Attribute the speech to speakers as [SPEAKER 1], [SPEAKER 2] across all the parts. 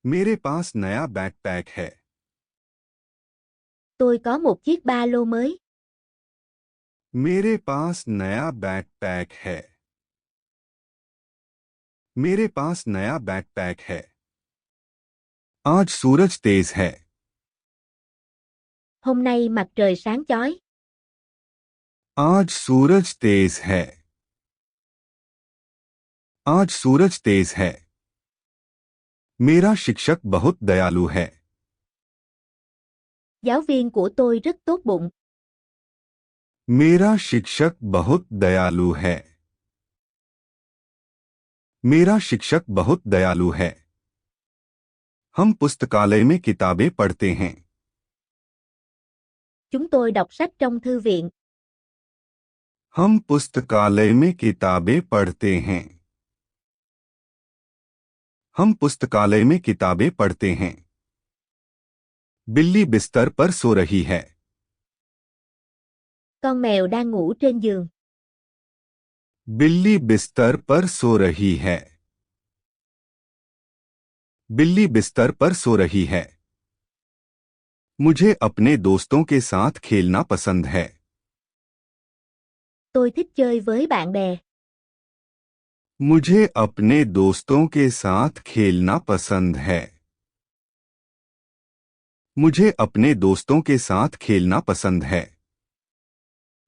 [SPEAKER 1] मेरे पास नया बैकपैक है।
[SPEAKER 2] Tôi có một chiếc ba lô mới.
[SPEAKER 1] मेरे पास नया बैकपैक है। मेरे पास नया बैकपैक है। आज सूरज तेज है।
[SPEAKER 2] Hôm nay mặt trời sáng chói.
[SPEAKER 1] आज सूरज तेज है। आज सूरज तेज है। मेरा शिक्षक बहुत दयालु है।
[SPEAKER 2] Giáo viên của tôi rất tốt bụng.
[SPEAKER 1] मेरा शिक्षक बहुत दयालु है। मेरा शिक्षक बहुत दयालु है। हम पुस्तकालय में किताबें पढ़ते हैं।
[SPEAKER 2] Chúng tôi đọc sách trong thư viện.
[SPEAKER 1] हम पुस्तकालय में किताबें पढ़ते हैं। हम पुस्तकालय में किताबें पढ़ते हैं। बिल्ली बिस्तर पर सो रही है।
[SPEAKER 2] Con mèo đang ngủ trên giường.
[SPEAKER 1] बिल्ली बिस्तर पर सो रही है। बिल्ली बिस्तर पर सो रही है। मुझे अपने दोस्तों के साथ खेलना पसंद है।
[SPEAKER 2] Tôi thích chơi với bạn bè.
[SPEAKER 1] मुझे अपने दोस्तों के साथ खेलना पसंद है। मुझे अपने दोस्तों के साथ खेलना पसंद है।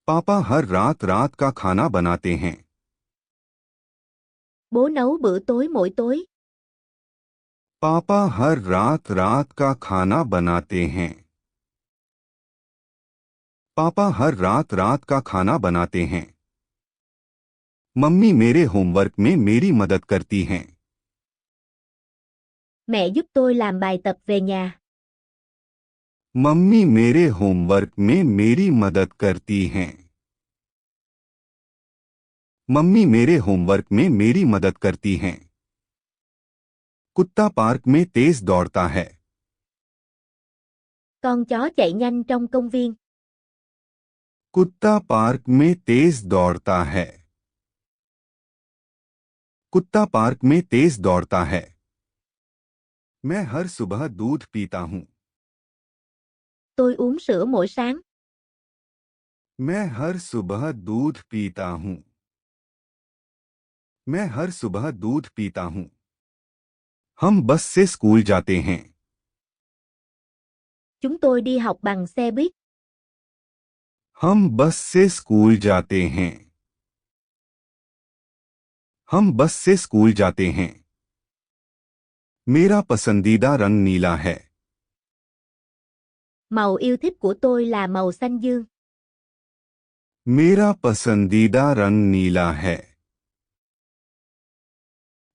[SPEAKER 1] पापा हर रात रात का खाना बनाते हैं।
[SPEAKER 2] Bố nấu bữa tối mỗi tối.
[SPEAKER 1] पापा हर रात रात का खाना बनाते हैं। पापा हर रात रात का खाना बनाते हैं। मम्मी मेरे होमवर्क में मेरी मदद करती हैं।
[SPEAKER 2] Mẹ giúp tôi làm bài tập về nhà.
[SPEAKER 1] Mummy मेरे होमवर्क में मेरी मदद करती हैं। मम्मी मेरे होमवर्क में मेरी मदद करती हैं। कुत्ता पार्क में तेज दौड़ता है।
[SPEAKER 2] Con chó chạy nhanh trong công viên.
[SPEAKER 1] कुत्ता पार्क में तेज दौड़ता है। कुत्ता पार्क में तेज दौड़ता है। मैं हर सुबह दूध पीता हूं।
[SPEAKER 2] Tôi uống sữa mỗi sáng.
[SPEAKER 1] मैं हर सुबह दूध पीता हूं। मैं हर सुबह दूध पीता हूं। हम बस से स्कूल जाते हैं।
[SPEAKER 2] Chúng tôi đi học bằng xe buýt.
[SPEAKER 1] हम बस से स्कूल जाते हैं। हम बस से स्कूल जाते हैं। मेरा पसंदीदा रंग नीला है।
[SPEAKER 2] Màu yêu thích của tôi là màu xanh dương.
[SPEAKER 1] मेरा पसंदीदा रंग नीला है।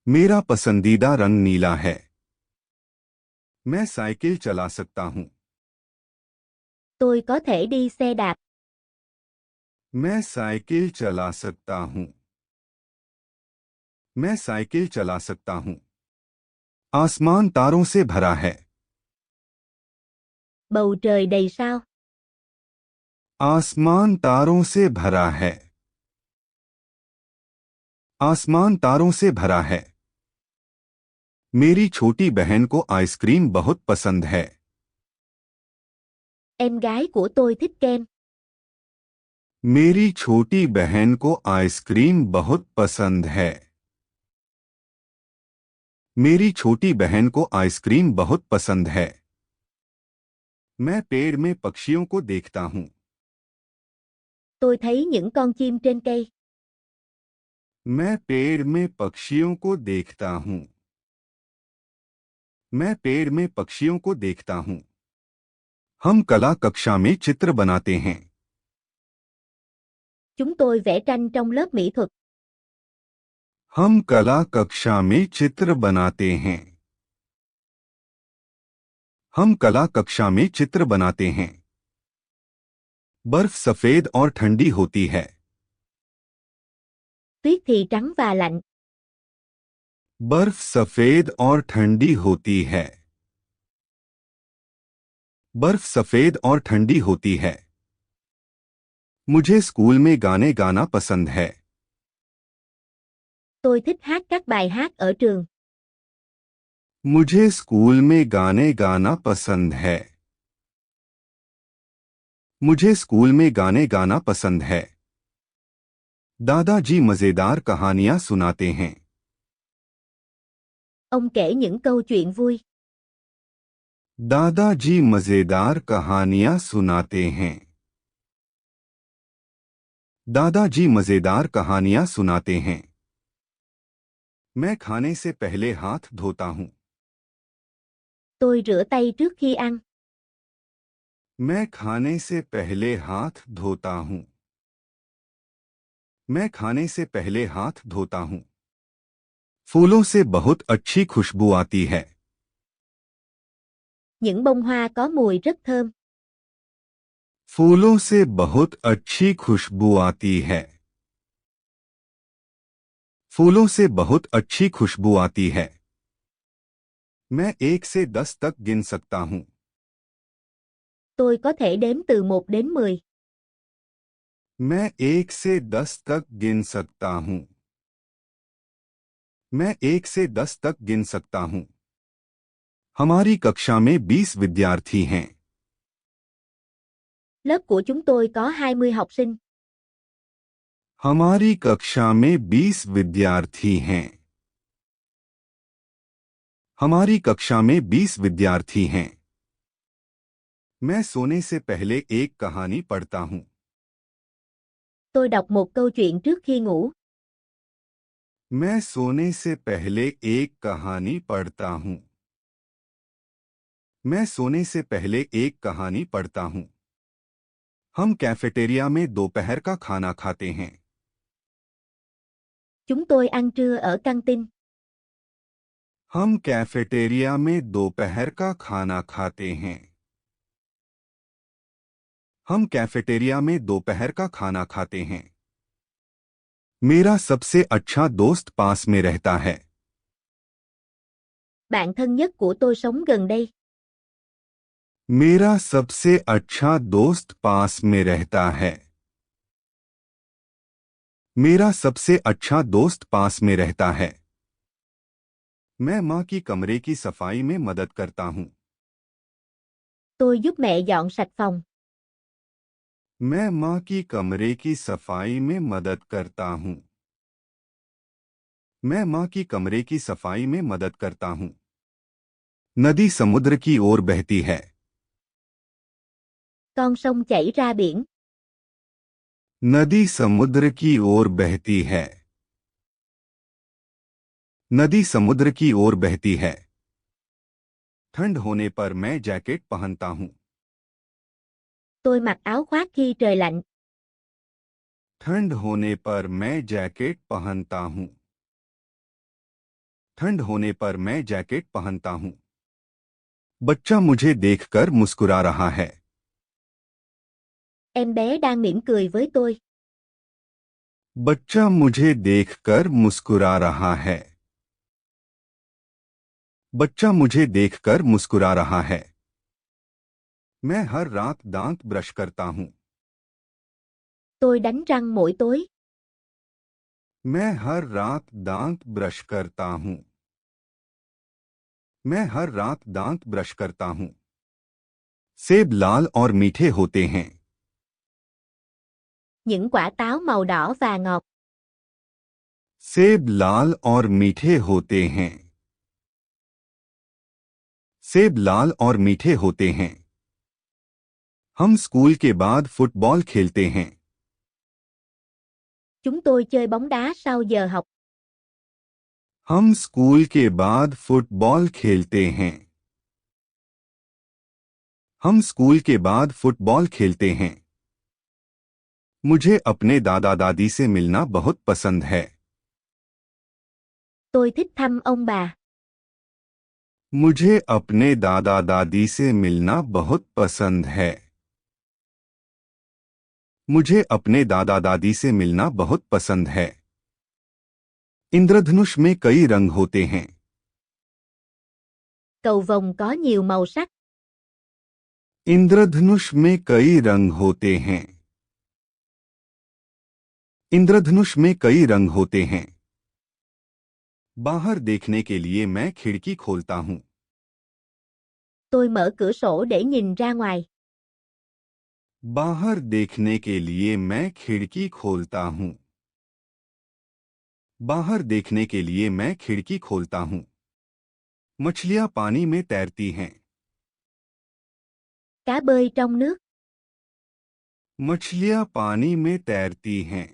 [SPEAKER 1] मेरा पसंदीदा रंग नीला है। मैं साइकिल चला सकता हूं।
[SPEAKER 2] Tôi có thể đi xe đạp.
[SPEAKER 1] मैं साइकिल चला सकता हूं। मैं साइकिल चला सकता हूं। आसमान तारों से भरा है।
[SPEAKER 2] Bầu trời đầy sao.
[SPEAKER 1] आसमान तारों से भरा है। आसमान तारों से भरा है। मेरी छोटी बहन को आइसक्रीम बहुत पसंद है।
[SPEAKER 2] Em gái của tôi thích kem.
[SPEAKER 1] मेरी छोटी बहन को आइसक्रीम बहुत पसंद है। मेरी छोटी बहन को आइसक्रीम बहुत पसंद है। मैं पेड़ में पक्षियों को देखता हूं।
[SPEAKER 2] Tôi thấy những con chim trên cây.
[SPEAKER 1] मैं पेड़ में पक्षियों को देखता हूं। मैं पेड़ में पक्षियों को देखता हूं। हम कला कक्षा में चित्र बनाते हैं।
[SPEAKER 2] Chúng tôi vẽ tranh trong lớp mỹ thuật.
[SPEAKER 1] हम कला कक्षा में चित्र बनाते हैं। हम कला कक्षा में चित्र बनाते हैं। बर्फ सफेद और ठंडी होती है।
[SPEAKER 2] Tuyết thì trắng và lạnh.
[SPEAKER 1] बर्फ सफेद और ठंडी होती है। बर्फ सफेद और ठंडी होती है। मुझे स्कूल में गाने गाना पसंद है।
[SPEAKER 2] Tôi thích hát các bài hát ở trường.
[SPEAKER 1] मुझे स्कूल में गाने गाना पसंद है। मुझे स्कूल में गाने गाना पसंद है। दादाजी मजेदार कहानियां सुनाते हैं।
[SPEAKER 2] Ông kể những câu chuyện vui.
[SPEAKER 1] दादाजी मजेदार कहानियां सुनाते हैं। दादाजी मजेदार कहानियां सुनाते हैं। मैं खाने से पहले हाथ धोता हूं।
[SPEAKER 2] Tôi rửa tay trước khi ăn.
[SPEAKER 1] मैं खाने से पहले हाथ धोता हूं। मैं खाने से पहले हाथ धोता हूं। फूलों से बहुत अच्छी खुशबू आती है।
[SPEAKER 2] Những bông hoa có mùi rất thơm.
[SPEAKER 1] फूलों से बहुत अच्छी खुशबू आती है। फूलों से बहुत अच्छी खुशबू आती है। मैं 1 से 10 तक गिन सकता हूं।
[SPEAKER 2] Tôi có thể đếm từ 1 đến 10.
[SPEAKER 1] मैं 1 से 10 तक गिन सकता हूं। मैं 1 से 10 तक गिन सकता हूं। हमारी कक्षा में 20 विद्यार्थी हैं।
[SPEAKER 2] Lớp của chúng tôi có 20 học sinh.
[SPEAKER 1] हमारी कक्षा में 20 विद्यार्थी हैं। हमारी कक्षा में 20 विद्यार्थी हैं। मैं सोने से पहले एक कहानी पढ़ता हूं।
[SPEAKER 2] Tôi đọc một câu chuyện trước khi ngủ.
[SPEAKER 1] मैं सोने से पहले एक कहानी पढ़ता हूं। मैं सोने से पहले एक कहानी पढ़ता हूं। हम कैफेटेरिया में दोपहर का खाना खाते हैं।
[SPEAKER 2] Chúng tôi ăn trưa ở căng tin.
[SPEAKER 1] हम कैफेटेरिया में दोपहर का खाना खाते हैं। हम कैफेटेरिया में दोपहर का खाना खाते हैं। मेरा सबसे अच्छा दोस्त पास में रहता है।
[SPEAKER 2] Bạn thân nhất của tôi sống gần đây.
[SPEAKER 1] मेरा सबसे अच्छा दोस्त पास में रहता है। मेरा सबसे अच्छा दोस्त पास में रहता है। मैं माँ की कमरे की सफाई में मदद करता हूँ।
[SPEAKER 2] Tôi giúp mẹ dọn sạch phòng.
[SPEAKER 1] मैं माँ की कमरे की सफाई में मदद करता हूँ। मैं माँ की कमरे की सफाई में मदद करता हूँ। नदी समुद्र की ओर बहती है।
[SPEAKER 2] Con sông chảy ra biển.
[SPEAKER 1] नदी समुद्र की ओर बहती है। नदी समुद्र की ओर बहती है। ठंड होने पर मैं जैकेट पहनता हूँ।
[SPEAKER 2] Tôi mặc áo khoác khi trời lạnh.
[SPEAKER 1] ठंड होने पर मैं जैकेट पहनता हूँ। ठंड होने पर मैं जैकेट पहनता हूँ। बच्चा मुझे देखकर मुस्कुरा रहा है।
[SPEAKER 2] Em bé đang mỉm cười với tôi.
[SPEAKER 1] बच्चा मुझे देखकर मुस्कुरा रहा है। बच्चा मुझे देखकर मुस्कुरा रहा है। मैं हर रात दांत ब्रश करता हूँ।
[SPEAKER 2] Tôi đánh răng mỗi tối.
[SPEAKER 1] मैं हर रात दांत ब्रश करता हूँ। मैं हर रात दांत ब्रश करता हूँ। सेब लाल और मीठे होते हैं।
[SPEAKER 2] Những quả táo màu đỏ và ngọt.
[SPEAKER 1] सेब लाल और मीठे होते हैं। सेब लाल और मीठे होते हैं। हम स्कूल के बाद फुटबॉल खेलते हैं।
[SPEAKER 2] Chúng tôi chơi bóng đá sau giờ học.
[SPEAKER 1] हम स्कूल के बाद फुटबॉल खेलते हैं। हम स्कूल के बाद फुटबॉल खेलते हैं। मुझे अपने दादा दादी से मिलना बहुत पसंद है।
[SPEAKER 2] Tôi thích thăm ông bà.
[SPEAKER 1] मुझे अपने दादा दादी से मिलना बहुत पसंद है। मुझे अपने दादा दादी से मिलना बहुत पसंद है। इंद्रधनुष में कई रंग होते हैं।
[SPEAKER 2] Cầu vồng có nhiều màu sắc.
[SPEAKER 1] इंद्रधनुष में कई रंग होते हैं। इंद्रधनुष में कई रंग होते हैं। बाहर देखने के लिए मैं खिड़की खोलता हूँ.
[SPEAKER 2] Tôi mở cửa sổ để nhìn ra ngoài.
[SPEAKER 1] बाहर देखने के लिए मैं खिड़की खोलता हूँ. बाहर देखने के लिए मैं खिड़की खोलता हूँ. मछलियाँ पानी में तैरती हैं.
[SPEAKER 2] Cá bơi trong nước.
[SPEAKER 1] मछलियाँ पानी में तैरती हैं.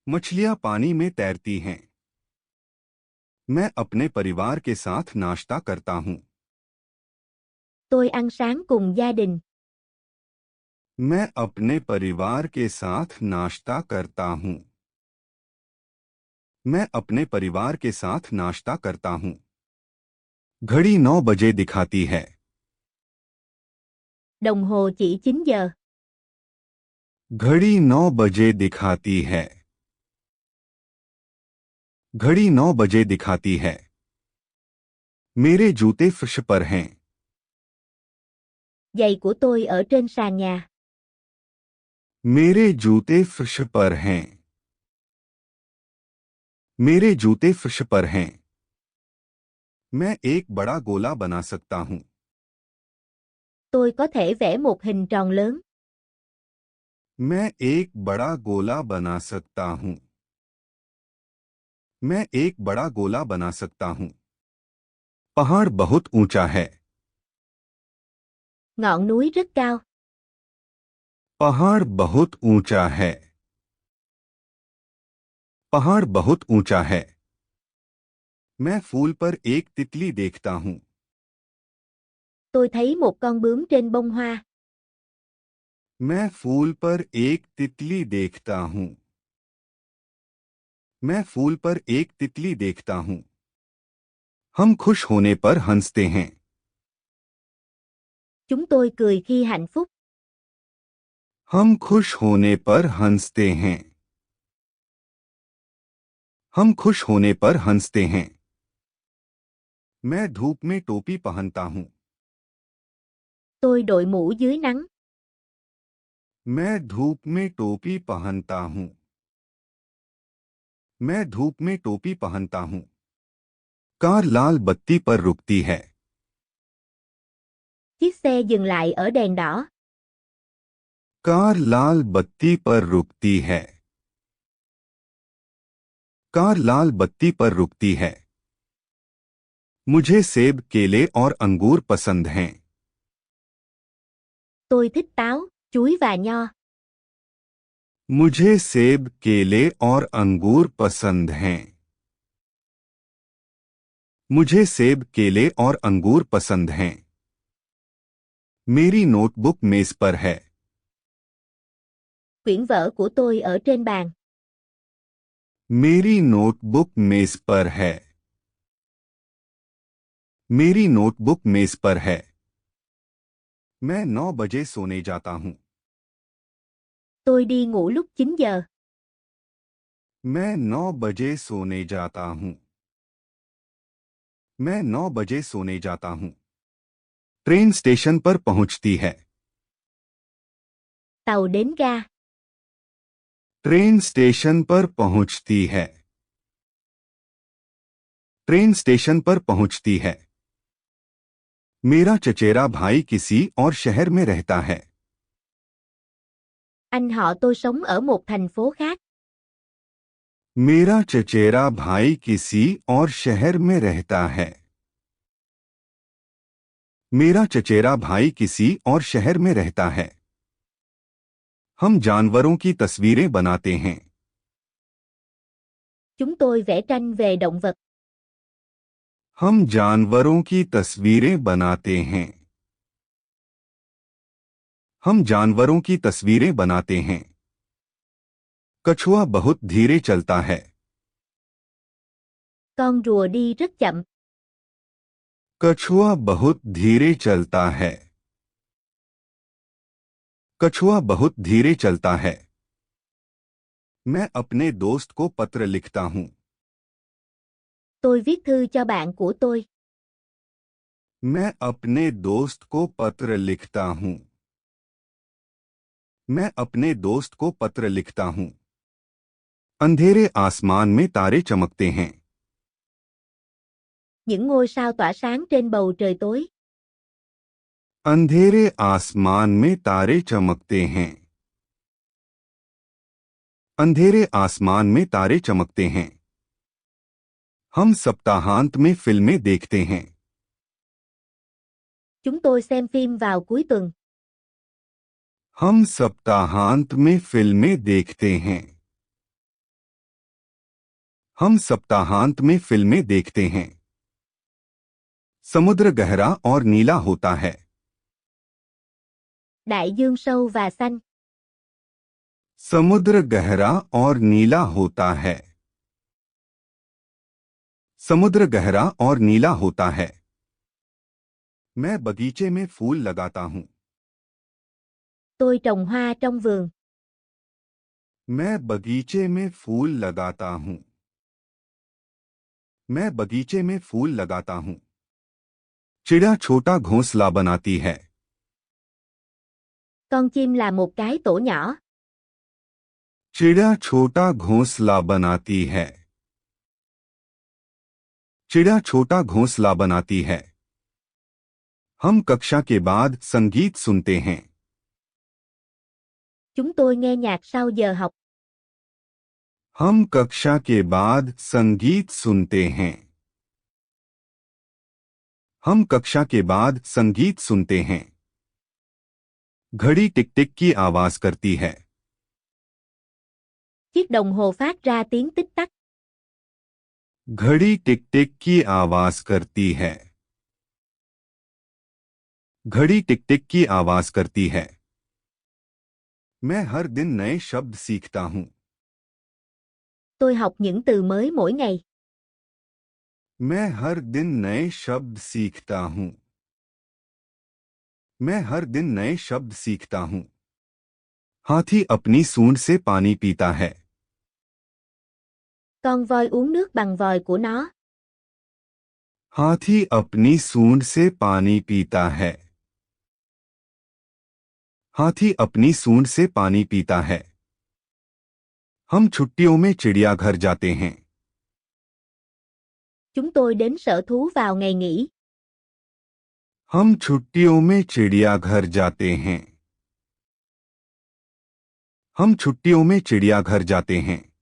[SPEAKER 1] मछलियाँ पानी में तैरती हैं. मैं अपने परिवार के साथ नाश्ता करता हूँ.
[SPEAKER 2] Tôi ăn sáng cùng gia đình.
[SPEAKER 1] मैं अपने परिवार के साथ नाश्ता करता हूँ. मैं अपने परिवार के साथ नाश्ता करता हूँ. घड़ी 9 बजे दिखाती है.
[SPEAKER 2] Đồng hồ chỉ 9 giờ.
[SPEAKER 1] घड़ी 9 बजे दिखाती है. घड़ी 9 बजे दिखाती है. मेरे जूते फर्श पर हैं.
[SPEAKER 2] Giày của tôi ở trên sàn nhà.
[SPEAKER 1] मेरे जूते फर्श पर हैं. मेरे जूते फर्श पर हैं. मैं एक बड़ा गोला बना सकता हूँ.
[SPEAKER 2] Tôi có thể vẽ một hình tròn lớn.
[SPEAKER 1] मैं एक बड़ा गोला बना सकता हूँ. मैं एक बड़ा गोला बना सकता हूँ. पहाड़ बहुत ऊंचा है.
[SPEAKER 2] Ngọn núi rất cao.
[SPEAKER 1] पहाड़ बहुत ऊंचा है. पहाड़ बहुत ऊंचा है. मैं फूल पर एक तितली देखता हूँ.
[SPEAKER 2] Tôi thấy một con bướm trên bông hoa.
[SPEAKER 1] मैं फूल पर एक तितली देखता हूँ. मैं फूल पर एक तितली देखता हूँ. हम खुश होने पर हंसते हैं.
[SPEAKER 2] Chúng tôi cười khi hạnh phúc.
[SPEAKER 1] हम खुश होने पर हंसते हैं. हम खुश होने पर हंसते हैं. मैं धूप में टोपी पहनता हूँ.
[SPEAKER 2] Tôi đội mũ dưới nắng.
[SPEAKER 1] मैं धूप में टोपी पहनता हूँ. मैं धूप में टोपी पहनता हूँ. कार लाल बत्ती पर रुकती है.
[SPEAKER 2] Chiếc xe dừng lại ở đèn đỏ.
[SPEAKER 1] Car लाल बत्ती पर रुकती है. कार लाल बत्ती पर रुकती है. मुझे सेब, केले और अंगूर पसंद हैं.
[SPEAKER 2] Tôi thích táo, chuối và nho.
[SPEAKER 1] मुझे सेब, केले और अंगूर पसंद हैं. मुझे सेब, केले और अंगूर पसंद हैं. मेरी नोटबुक मेज पर है.
[SPEAKER 2] Quyển vở của tôi ở trên bàn.
[SPEAKER 1] मेरी नोटबुक मेज पर है. मेरी नोटबुक मेज पर है. मैं 9 बजे सोने जाता हूँ.
[SPEAKER 2] Tôi đi ngủ lúc 9 giờ.
[SPEAKER 1] मैं 9 बजे सोने जाता हूँ. मैं 9 बजे सोने जाता हूँ. ट्रेन स्टेशन पर पहुंचती है.
[SPEAKER 2] Tàu đến ga.
[SPEAKER 1] Train station पर पहुंचती है. ट्रेन स्टेशन पर पहुंचती है. मेरा चचेरा भाई किसी और शहर में रहता है.
[SPEAKER 2] Anh họ tôi sống ở một thành phố khác.
[SPEAKER 1] मेरा चचेरा भाई किसी और शहर में रहता है. मेरा चचेरा भाई किसी और शहर में रहता है. हम जानवरों की तस्वीरें बनाते हैं.
[SPEAKER 2] Chúng tôi vẽ tranh về động vật.
[SPEAKER 1] हम जानवरों की तस्वीरें बनाते हैं. हम जानवरों की तस्वीरें बनाते हैं. कछुआ बहुत धीरे चलता है.
[SPEAKER 2] Con rùa đi rất chậm.
[SPEAKER 1] कछुआ बहुत धीरे चलता है. कछुआ बहुत धीरे चलता है. मैं अपने दोस्त को पत्र लिखता हूँ.
[SPEAKER 2] Tôi viết thư cho bạn của tôi.
[SPEAKER 1] मैं अपने दोस्त को पत्र लिखता हूँ. मैं अपने दोस्त को पत्र लिखता हूँ. अंधेरे आसमान में तारे चमकते हैं.
[SPEAKER 2] Những ngôi sao tỏa sáng trên bầu trời tối.
[SPEAKER 1] अंधेरे आसमान में तारे चमकते हैं. अंधेरे आसमान में तारे चमकते हैं. हम सप्ताहांत में फिल्में देखते हैं.
[SPEAKER 2] Chúng tôi xem phim vào cuối tuần.
[SPEAKER 1] हम सप्ताहांत में फिल्में देखते हैं. हम सप्ताहांत में फिल्में देखते हैं. समुद्र गहरा और नीला होता है.
[SPEAKER 2] Đại dương sâu và xanh.
[SPEAKER 1] समुद्र गहरा और नीला होता है. समुद्र गहरा और नीला होता है. मैं बगीचे में फूल लगाता हूं.
[SPEAKER 2] Tôi trồng hoa trong vườn.
[SPEAKER 1] मैं बगीचे में फूल लगाता हूं. मैं बगीचे में फूल लगाता हूं. चिड़िया छोटा घोंसला बनाती है.
[SPEAKER 2] Con chim là một cái tổ nhỏ.
[SPEAKER 1] चिड़िया छोटा घोंसला बनाती है. चिड़िया छोटा घोंसला बनाती है. हम कक्षा के बाद संगीत सुनते हैं.
[SPEAKER 2] Chúng tôi nghe nhạc sau giờ học.
[SPEAKER 1] हम कक्षा के बाद संगीत सुनते हैं. हम कक्षा के बाद संगीत सुनते हैं. घड़ी टिक टिक की आवाज करती है.
[SPEAKER 2] Chiếc đồng hồ phát ra tiếng tích tắc.
[SPEAKER 1] घड़ी टिक टिक की आवाज करती है. घड़ी टिक टिक की आवाज करती है. मैं हर दिन नए शब्द सीखता हूं.
[SPEAKER 2] Tôi học những từ mới mỗi ngày.
[SPEAKER 1] मैं हर दिन नए शब्द सीखता हूं. मैं हर दिन नए शब्द सीखता हूं. हाथी अपनी सूंड से पानी पीता है.
[SPEAKER 2] Con voi uống nước bằng vòi của nó.
[SPEAKER 1] हाथी अपनी सूंड से पानी पीता है. हाथी अपनी सूंड से पानी पीता है. हम छुट्टियों में चिड़ियाघर जाते हैं.
[SPEAKER 2] Chúng tôi đến sở thú vào ngày nghỉ.
[SPEAKER 1] हम छुट्टियों में चिड़ियाघर जाते हैं. हम छुट्टियों में चिड़ियाघर जाते हैं.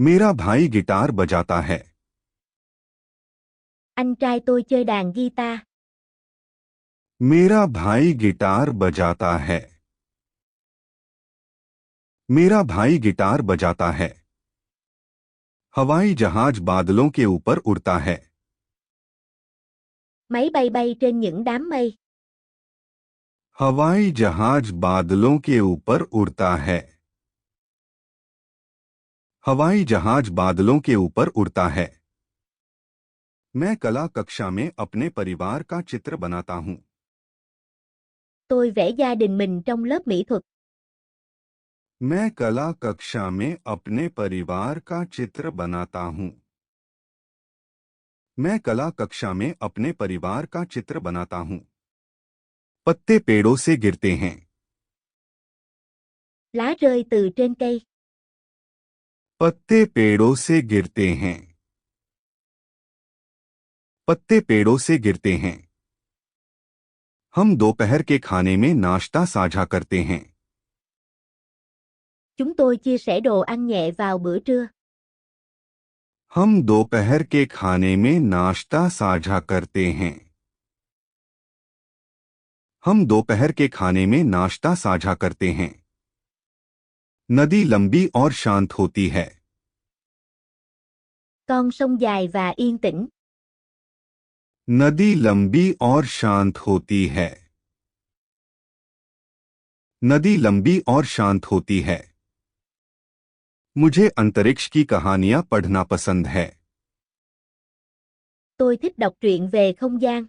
[SPEAKER 1] मेरा भाई गिटार बजाता है.
[SPEAKER 2] Anh trai tôi chơi đàn guitar.
[SPEAKER 1] मेरा भाई गिटार बजाता है. मेरा भाई गिटार बजाता है. हवाई जहाज बादलों के ऊपर उड़ता है.
[SPEAKER 2] Máy bay bay trên những đám mây.
[SPEAKER 1] हवाई जहाज बादलों के ऊपर उड़ता है. हवाई जहाज बादलों के ऊपर उड़ता है. मैं कला कक्षा में अपने परिवार का चित्र बनाता हूं.
[SPEAKER 2] Tôi vẽ gia đình mình trong lớp mỹ thuật.
[SPEAKER 1] मैं कला कक्षा में अपने परिवार का चित्र बनाता हूं. मैं कला कक्षा में अपने परिवार का चित्र बनाता हूं. पत्ते पेड़ों से गिरते हैं.
[SPEAKER 2] Lá rơi từ trên cây.
[SPEAKER 1] पत्ते पेड़ों से गिरते हैं. पत्ते पेड़ों से गिरते हैं. हम दोपहर के खाने में नाश्ता साझा करते हैं.
[SPEAKER 2] Chúng tôi chia sẻ đồ ăn nhẹ vào bữa trưa.
[SPEAKER 1] हम दोपहर के खाने में नाश्ता साझा करते हैं. हम दोपहर के खाने में नाश्ता साझा करते हैं. नदी लंबी और शांत होती है.
[SPEAKER 2] Con sông dài và yên tĩnh.
[SPEAKER 1] नदी लंबी और शांत होती है. नदी लंबी और शांत होती है. मुझे अंतरिक्ष की कहानियां पढ़ना पसंद है.
[SPEAKER 2] Tôi thích đọc truyện về không gian.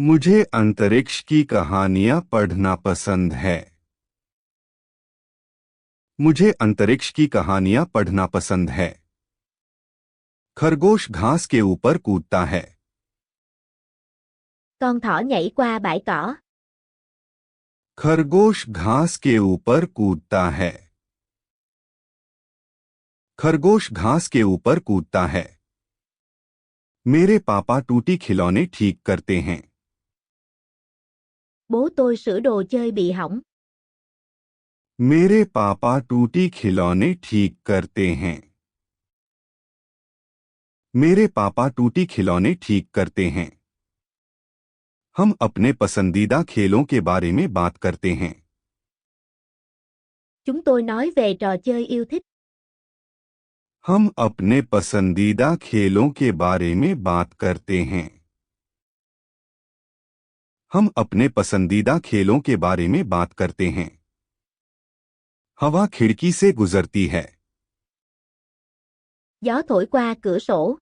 [SPEAKER 1] मुझे अंतरिक्ष की कहानियां पढ़ना पसंद है. मुझे अंतरिक्ष की कहानियां पढ़ना पसंद है. खरगोश घास के ऊपर कूदता है.
[SPEAKER 2] Con thỏ nhảy qua bãi cỏ.
[SPEAKER 1] खरगोश घास के ऊपर कूदता है. खरगोश घास के ऊपर कूदता है। मेरे पापा टूटी खिलौने ठीक करते हैं।
[SPEAKER 2] Bố tôi sửa đồ chơi bị hỏng.
[SPEAKER 1] मेरे पापा टूटी खिलौने ठीक करते हैं। मेरे पापा टूटी खिलौने ठीक करते हैं। हम अपने पसंदीदा खेलों के बारे में बात करते हैं।
[SPEAKER 2] Chúng tôi nói về trò chơi yêu thích.
[SPEAKER 1] हम अपने पसंदीदा खेलों के बारे में बात करते हैं। हम अपने पसंदीदा खेलों के बारे में बात करते हैं। हवा खिड़की से गुजरती है।
[SPEAKER 2] Gió thổi qua cửa sổ.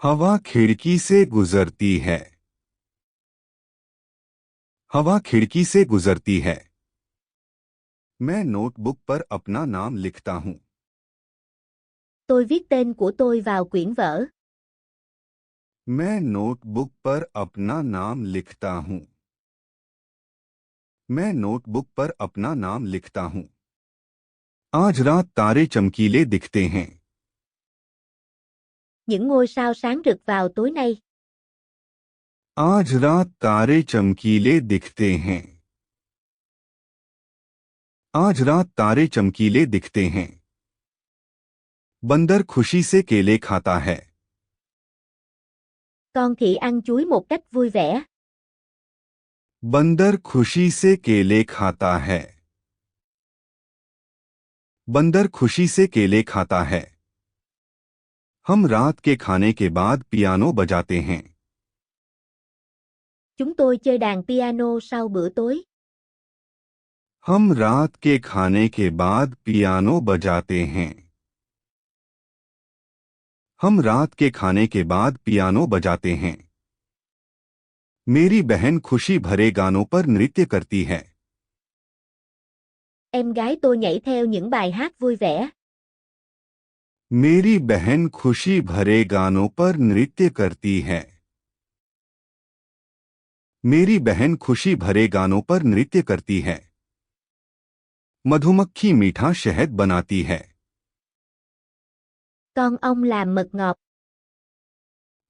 [SPEAKER 1] हवा खिड़की से गुजरती है। हवा खिड़की से गुजरती है। मैं नोटबुक पर अपना नाम लिखता हूं।
[SPEAKER 2] Tôi viết tên của tôi vào quyển vở.
[SPEAKER 1] मैं नोटबुक पर अपना नाम लिखता हूं। मैं नोटबुक पर अपना नाम लिखता हूं। आज रात तारे चमकीले दिखते हैं।
[SPEAKER 2] Những ngôi sao sáng rực vào tối nay.
[SPEAKER 1] आज रात तारे चमकीले दिखते हैं। आज रात तारे चमकीले दिखते हैं। बंदर खुशी से केले खाता है।
[SPEAKER 2] Con khỉ ăn chuối một cách vui vẻ.
[SPEAKER 1] बंदर खुशी से केले खाता है। बंदर खुशी से केले खाता है। हम रात के खाने के बाद पियानो बजाते हैं।
[SPEAKER 2] Chúng tôi chơi đàn piano sau bữa tối.
[SPEAKER 1] हम रात के खाने के बाद पियानो बजाते हैं। हम रात के खाने के बाद पियानो बजाते हैं। मेरी बहन खुशी भरे गानों पर नृत्य करती है।
[SPEAKER 2] Em gái tôi nhảy theo những bài hát vui vẻ.
[SPEAKER 1] मेरी बहन खुशी भरे गानों पर नृत्य करती है। मेरी बहन खुशी भरे गानों पर नृत्य करती है। मधुमक्खी मीठा शहद बनाती है।
[SPEAKER 2] Con ong làm mật ngọt.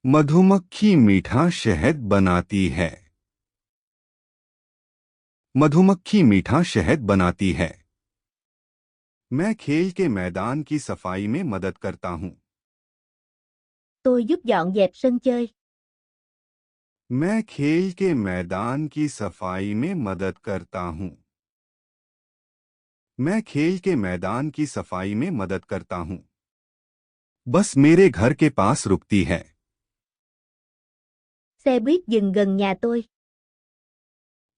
[SPEAKER 1] मधुमक्खी मीठा शहद बनाती है। मधुमक्खी मीठा शहद बनाती है। मैं खेल के मैदान की सफाई में मदद करता हूं।
[SPEAKER 2] Tôi giúp dọn dẹp sân chơi.
[SPEAKER 1] मैं खेल के मैदान की सफाई में मदद करता हूं। मैं खेल के मैदान की सफाई में मदद करता हूं। बस मेरे घर के पास रुकती है।
[SPEAKER 2] Xe buýt dừng gần nhà tôi.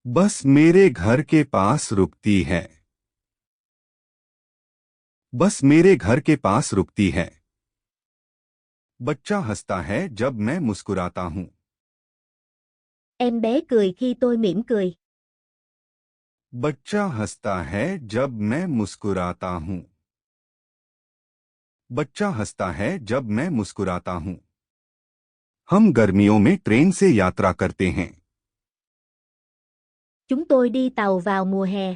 [SPEAKER 1] बस मेरे घर के पास रुकती है। बस मेरे घर के पास रुकती है। बच्चा हंसता है जब मैं मुस्कुराता हूं।
[SPEAKER 2] Em bé cười khi tôi mỉm cười.
[SPEAKER 1] बच्चा हंसता है जब मैं मुस्कुराता हूं। बच्चा हंसता है जब मैं मुस्कुराता हूं। हम गर्मियों में ट्रेन से यात्रा करते हैं।
[SPEAKER 2] Chúng tôi đi tàu vào mùa hè.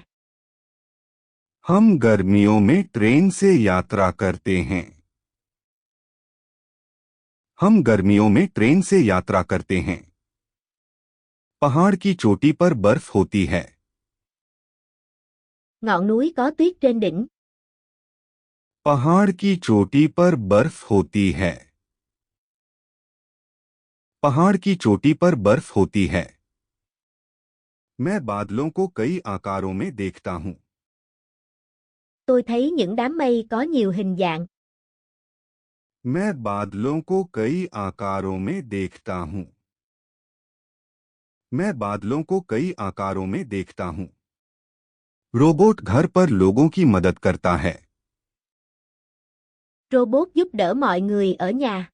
[SPEAKER 1] हम गर्मियों में ट्रेन से यात्रा करते हैं। हम गर्मियों में ट्रेन से यात्रा करते हैं। पहाड़ की चोटी पर बर्फ होती है।
[SPEAKER 2] Ngọn núi có tuyết trên đỉnh.
[SPEAKER 1] पहाड़ की चोटी पर बर्फ होती है। पहाड़ की चोटी पर बर्फ होती है। मैं बादलों को कई आकारों में देखता हूं।
[SPEAKER 2] Tôi thấy những đám mây có nhiều hình dạng.
[SPEAKER 1] मैं बादलों को कई आकारों में देखता हूं। मैं बादलों को कई आकारों में देखता हूं। रोबोट घर पर लोगों की मदद करता है।
[SPEAKER 2] Robot giúp đỡ mọi người ở nhà.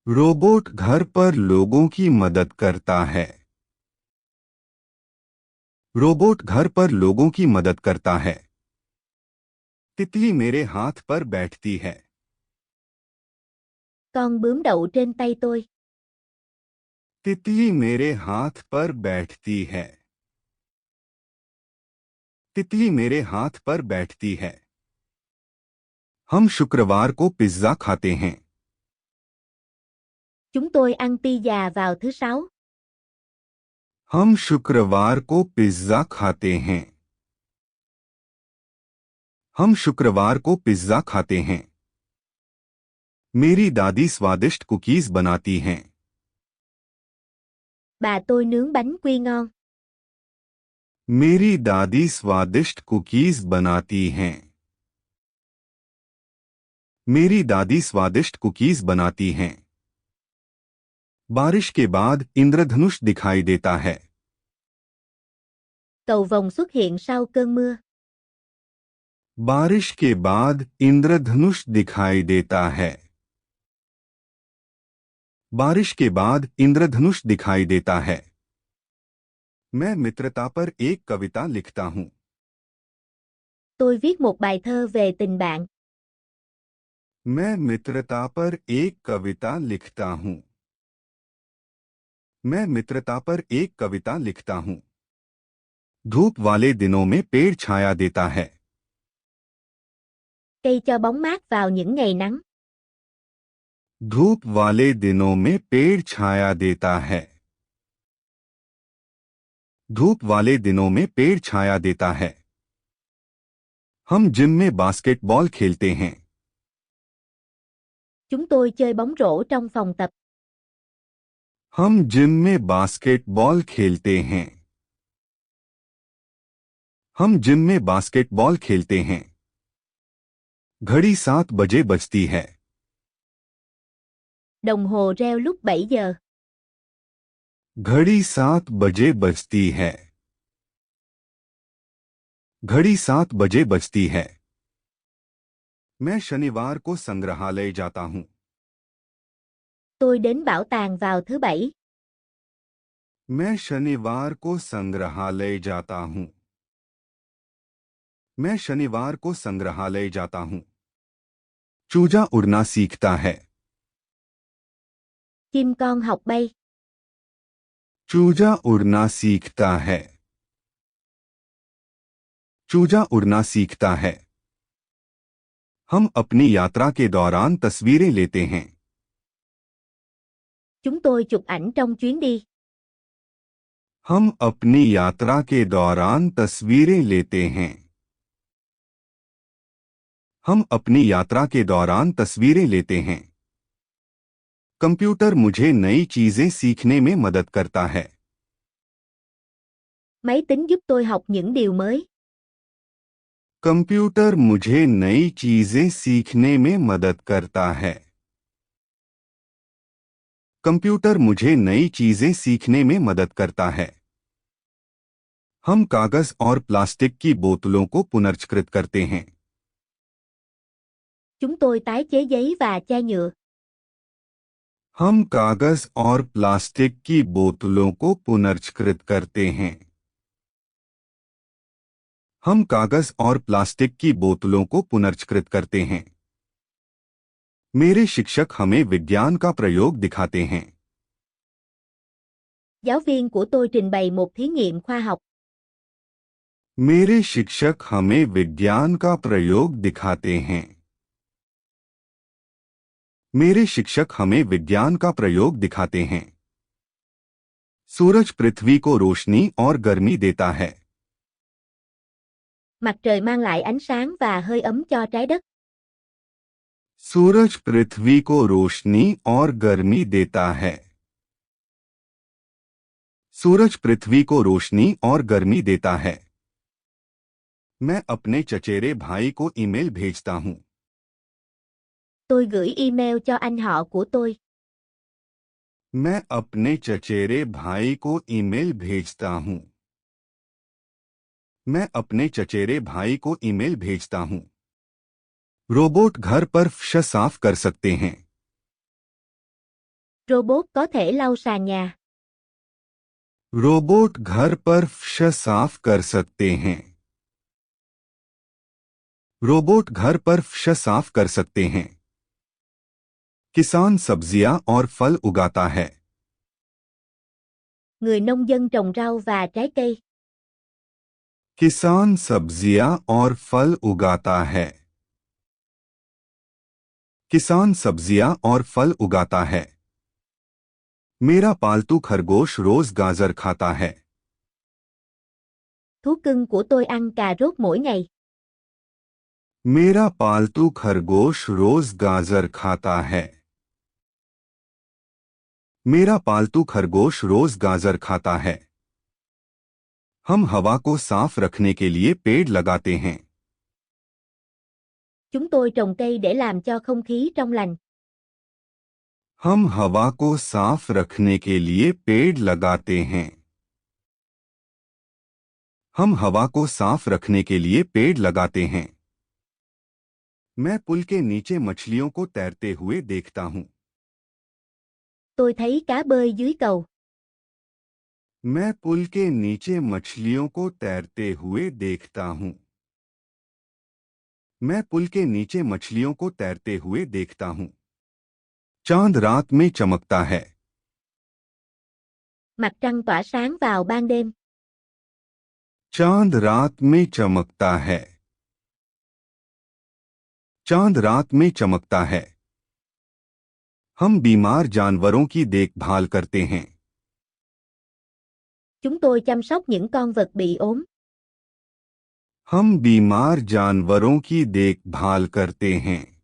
[SPEAKER 1] Robot घर पर लोगों की मदद करता है। रोबोट घर पर लोगों की मदद करता है। तितली मेरे हाथ पर बैठती है।
[SPEAKER 2] Con bướm đậu trên tay tôi.
[SPEAKER 1] तितली मेरे हाथ पर बैठती है। तितली मेरे हाथ पर बैठती है। हम शुक्रवार को पिज्जा खाते हैं।
[SPEAKER 2] Chúng tôi ăn pizza vào thứ sáu.
[SPEAKER 1] हम शुक्रवार को पिज्जा खाते हैं। हम शुक्रवार को पिज्जा खाते हैं। मेरी दादी स्वादिष्ट कुकीज बनाती हैं।
[SPEAKER 2] Bà tôi nướng bánh quy ngon.
[SPEAKER 1] मेरी दादी स्वादिष्ट कुकीज बनाती हैं। मेरी दादी स्वादिष्ट कुकीज बनाती हैं। बारिश के बाद इंद्रधनुष दिखाई देता है।
[SPEAKER 2] Cầu vồng xuất hiện sau cơn mưa.
[SPEAKER 1] बारिश के बाद इंद्रधनुष दिखाई देता है। बारिश के बाद इंद्रधनुष दिखाई देता है। मैं मित्रता पर एक कविता लिखता हूँ।
[SPEAKER 2] Tôi viết một bài thơ về tình bạn.
[SPEAKER 1] मैं मित्रता पर एक कविता लिखता हूँ। मैं मित्रता पर एक कविता लिखता हूँ। धूप वाले दिनों में पेड़ छाया देता है।
[SPEAKER 2] Cây cho bóng mát vào những ngày nắng.
[SPEAKER 1] धूप वाले दिनों में पेड़ छाया देता है। धूप वाले दिनों में पेड़ छाया देता है। हम जिम में बास्केटबॉल खेलते हैं।
[SPEAKER 2] Chúng tôi chơi bóng rổ trong phòng tập.
[SPEAKER 1] हम जिम में बास्केटबॉल खेलते हैं। हम जिम में बास्केटबॉल खेलते हैं। घड़ी 7 बजे बजती है।
[SPEAKER 2] Đồng hồ reo lúc 7 giờ.
[SPEAKER 1] घड़ी 7 बजे बजती है। घड़ी 7 बजे बजती है। मैं शनिवार को संग्रहालय जाता हूँ।
[SPEAKER 2] Tôi đến bảo tàng vào thứ bảy.
[SPEAKER 1] मैं शनिवार को संग्रहालय जाता हूँ। मैं शनिवार को संग्रहालय जाता हूँ। चूजा उड़ना सीखता है।
[SPEAKER 2] Chim con học bay.
[SPEAKER 1] चूजा उड़ना सीखता है। चूजा उड़ना सीखता है। हम अपनी यात्रा के दौरान तस्वीरें लेते हैं।
[SPEAKER 2] Chúng tôi chụp ảnh trong chuyến đi.
[SPEAKER 1] हम अपनी यात्रा के दौरान तस्वीरें लेते हैं। हम अपनी यात्रा के दौरान तस्वीरें लेते हैं। कंप्यूटर मुझे नई चीजें सीखने में मदद करता है।
[SPEAKER 2] Máy tính giúp tôi học những điều mới.
[SPEAKER 1] Computer मुझे नई चीजें सीखने में मदद करता है। कंप्यूटर मुझे नई चीजें सीखने में मदद करता है। हम कागज और प्लास्टिक की बोतलों को पुनर्चक्रित करते हैं।
[SPEAKER 2] Chúng tôi tái chế giấy và chai nhựa.
[SPEAKER 1] हम कागज और प्लास्टिक की बोतलों को पुनर्चक्रित करते हैं। हम कागज और प्लास्टिक की बोतलों को पुनर्चक्रित करते हैं। मेरे शिक्षक हमें विज्ञान का प्रयोग दिखाते हैं।
[SPEAKER 2] Giáo viên của tôi trình bày một thí nghiệm khoa học.
[SPEAKER 1] मेरे शिक्षक हमें विज्ञान का प्रयोग दिखाते हैं। मेरे शिक्षक हमें विज्ञान का प्रयोग दिखाते हैं। सूरज पृथ्वी को रोशनी और गर्मी देता है।
[SPEAKER 2] Mặt trời mang lại ánh sáng và hơi ấm cho trái đất.
[SPEAKER 1] सूरज पृथ्वी को रोशनी और गर्मी देता है। सूरज पृथ्वी को रोशनी और गर्मी देता है। मैं अपने चचेरे भाई को ईमेल भेजता हूं।
[SPEAKER 2] Tôi gửi email cho anh họ của tôi.
[SPEAKER 1] मैं अपने चचेरे भाई को ईमेल भेजता हूं। मैं अपने चचेरे भाई को ईमेल भेजता हूं। रोबोट घर पर फर्श साफ कर सकते हैं।
[SPEAKER 2] Robot có thể lau sàn nhà.
[SPEAKER 1] Robot घर पर फर्श साफ कर सकते हैं। रोबोट घर पर फर्श साफ कर सकते हैं। किसान सब्जियां और फल उगाता है।
[SPEAKER 2] Người nông dân trồng rau và trái cây.
[SPEAKER 1] किसान सब्जियां और फल उगाता है। किसान सब्जियां और फल उगाता है। मेरा पालतू खरगोश रोज गाजर खाता है।
[SPEAKER 2] Thú cưng của tôi ăn cà rốt mỗi ngày.
[SPEAKER 1] मेरा पालतू खरगोश रोज गाजर खाता है। मेरा पालतू खरगोश रोज गाजर खाता है। हम हवा को साफ रखने के लिए पेड़ लगाते हैं।
[SPEAKER 2] Chúng tôi trồng cây để làm cho không khí trong lành.
[SPEAKER 1] हम हवा को साफ रखने के लिए पेड़ लगाते हैं। हम हवा को साफ रखने के लिए पेड़ लगाते हैं। मैं पुल के नीचे मछलियों को तैरते हुए देखता हूं।
[SPEAKER 2] Tôi thấy cá bơi dưới cầu.
[SPEAKER 1] मैं पुल के नीचे मछलियों को तैरते हुए देखता हूं। मैं पुल के नीचे मछलियों को तैरते हुए देखता हूं। चांद रात में चमकता है।
[SPEAKER 2] Mặt trăng tỏa sáng vào ban đêm.
[SPEAKER 1] चांद रात में चमकता है। चांद रात में चमकता है। हम बीमार जानवरों की देखभाल करते हैं।
[SPEAKER 2] Chúng tôi chăm sóc những con vật bị ốm.
[SPEAKER 1] हम बीमार जानवरों की देखभाल करते हैं।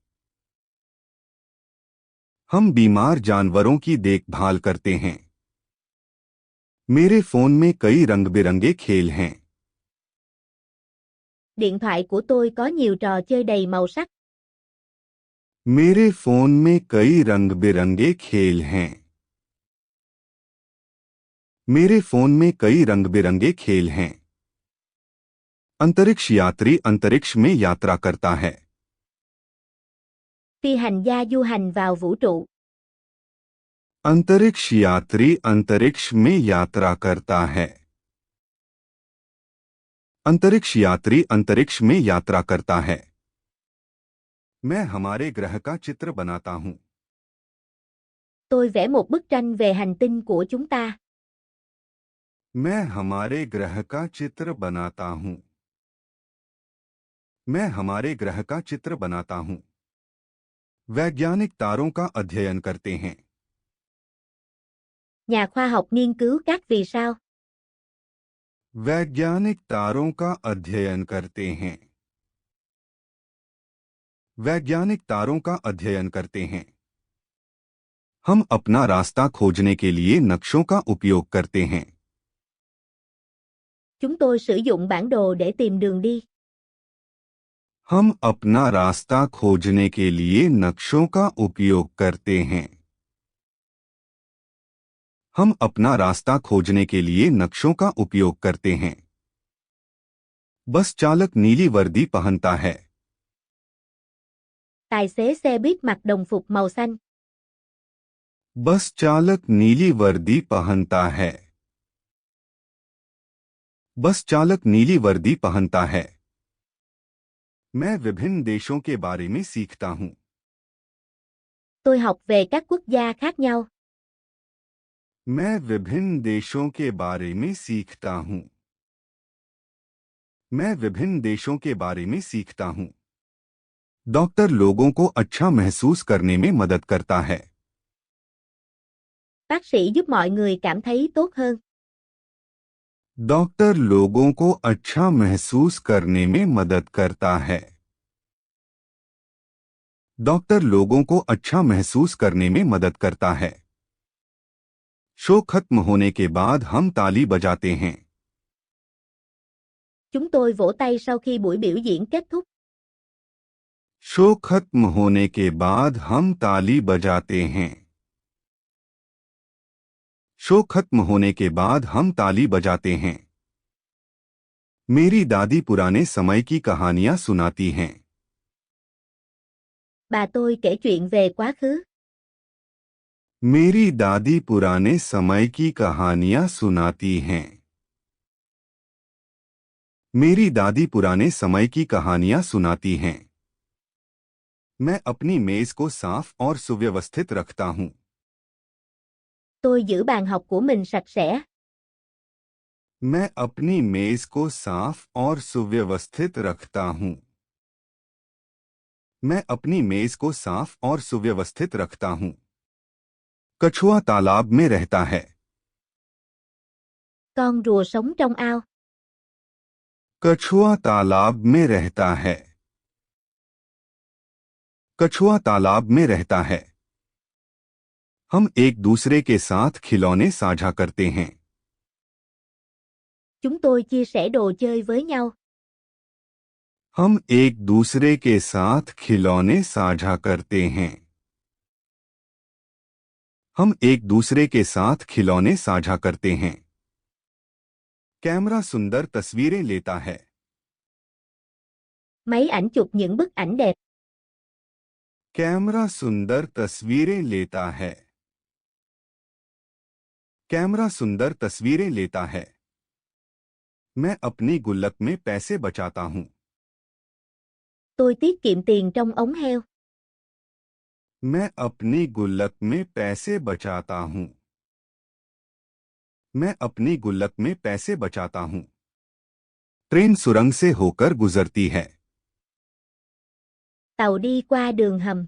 [SPEAKER 1] हम बीमार जानवरों की देखभाल करते हैं। मेरे फोन में कई रंग बिरंगे खेल हैं।
[SPEAKER 2] Điện thoại của tôi có nhiều trò chơi đầy màu sắc.
[SPEAKER 1] मेरे फोन में कई रंग बिरंगे खेल हैं। मेरे फोन में कई रंग बिरंगे खेल हैं। अंतरिक्ष यात्री अंतरिक्ष में यात्रा करता है।
[SPEAKER 2] Phi hành gia du hành vào vũ trụ.
[SPEAKER 1] अंतरिक्ष यात्री अंतरिक्ष में यात्रा करता है। अंतरिक्ष यात्री अंतरिक्ष में यात्रा करता है। मैं हमारे ग्रह का चित्र बनाता हूं।
[SPEAKER 2] Tôi vẽ một bức tranh về hành tinh của chúng ta.
[SPEAKER 1] मैं हमारे ग्रह का चित्र बनाता हूं। मैं हमारे ग्रह का चित्र बनाता हूं। वैज्ञानिक तारों का अध्ययन करते हैं।
[SPEAKER 2] Nhà khoa học nghiên cứu các vì sao.
[SPEAKER 1] वैज्ञानिक तारों का अध्ययन करते हैं। वैज्ञानिक तारों का अध्ययन करते हैं। हम अपना रास्ता खोजने के लिए नक्शों का उपयोग करते हैं।
[SPEAKER 2] Chúng tôi sử dụng bản đồ để tìm đường đi.
[SPEAKER 1] हम अपना रास्ता खोजने के लिए नक्शों का उपयोग करते हैं। हम अपना रास्ता खोजने के लिए नक्शों का उपयोग करते हैं। बस चालक नीली वर्दी पहनता है।
[SPEAKER 2] Tài xế xe buýt mặc đồng phục màu xanh.
[SPEAKER 1] बस चालक नीली वर्दी पहनता है। बस चालक नीली वर्दी पहनता है। मैं विभिन्न देशों के बारे में सीखता हूं।
[SPEAKER 2] Tôi học về các quốc gia khác nhau.
[SPEAKER 1] मैं विभिन्न देशों के बारे में सीखता हूं। मैं विभिन्न देशों के बारे में सीखता हूं। डॉक्टर लोगों को अच्छा महसूस करने में मदद करता है।
[SPEAKER 2] Bác sĩ giúp mọi người cảm thấy tốt hơn.
[SPEAKER 1] Doctor लोगों को अच्छा महसूस करने में मदद करता है। डॉक्टर लोगों को अच्छा महसूस करने में मदद करता है। शो खत्म होने के बाद हम ताली बजाते हैं।
[SPEAKER 2] Chúng tôi vỗ tay sau khi buổi biểu diễn kết thúc.
[SPEAKER 1] Show खत्म होने के बाद हम ताली बजाते हैं। शो खत्म होने के बाद हम ताली बजाते हैं। मेरी दादी पुराने समय की कहानियां सुनाती हैं।
[SPEAKER 2] Bà tôi kể chuyện về quá khứ.
[SPEAKER 1] मेरी दादी पुराने समय की कहानियां सुनाती हैं। मेरी दादी पुराने समय की कहानियां सुनाती हैं। मैं अपनी मेज को साफ और सुव्यवस्थित रखता हूं।
[SPEAKER 2] Tôi giữ bàn học của mình sạch sẽ.
[SPEAKER 1] मैं अपनी मेज को साफ और सुव्यवस्थित रखता हूं। मैं अपनी मेज को साफ और सुव्यवस्थित रखता हूँ। कछुआ तालाब में रहता है।
[SPEAKER 2] Con rùa sống trong ao.
[SPEAKER 1] कछुआ तालाब में रहता है। कछुआ तालाब में रहता है। हम एक दूसरे के साथ खिलौने साझा करते हैं।
[SPEAKER 2] Chúng tôi chia sẻ đồ chơi với nhau.
[SPEAKER 1] हम एक दूसरे के साथ खिलौने साझा करते हैं। हम एक दूसरे के साथ खिलौने साझा करते हैं। कैमरा सुंदर तस्वीरें लेता है।
[SPEAKER 2] Máy ảnh chụp những bức ảnh đẹp.
[SPEAKER 1] Camera सुंदर तस्वीरें लेता है। कैमरा सुंदर तस्वीरें लेता है। मैं अपनी गुल्लक में पैसे बचाता हूँ।
[SPEAKER 2] Tôi tiết kiệm tiền trong ống heo.
[SPEAKER 1] मैं अपनी गुल्लक में पैसे बचाता हूँ। मैं अपनी गुल्लक में पैसे बचाता हूँ। ट्रेन सुरंग से होकर गुजरती है।
[SPEAKER 2] Tàu đi qua đường hầm.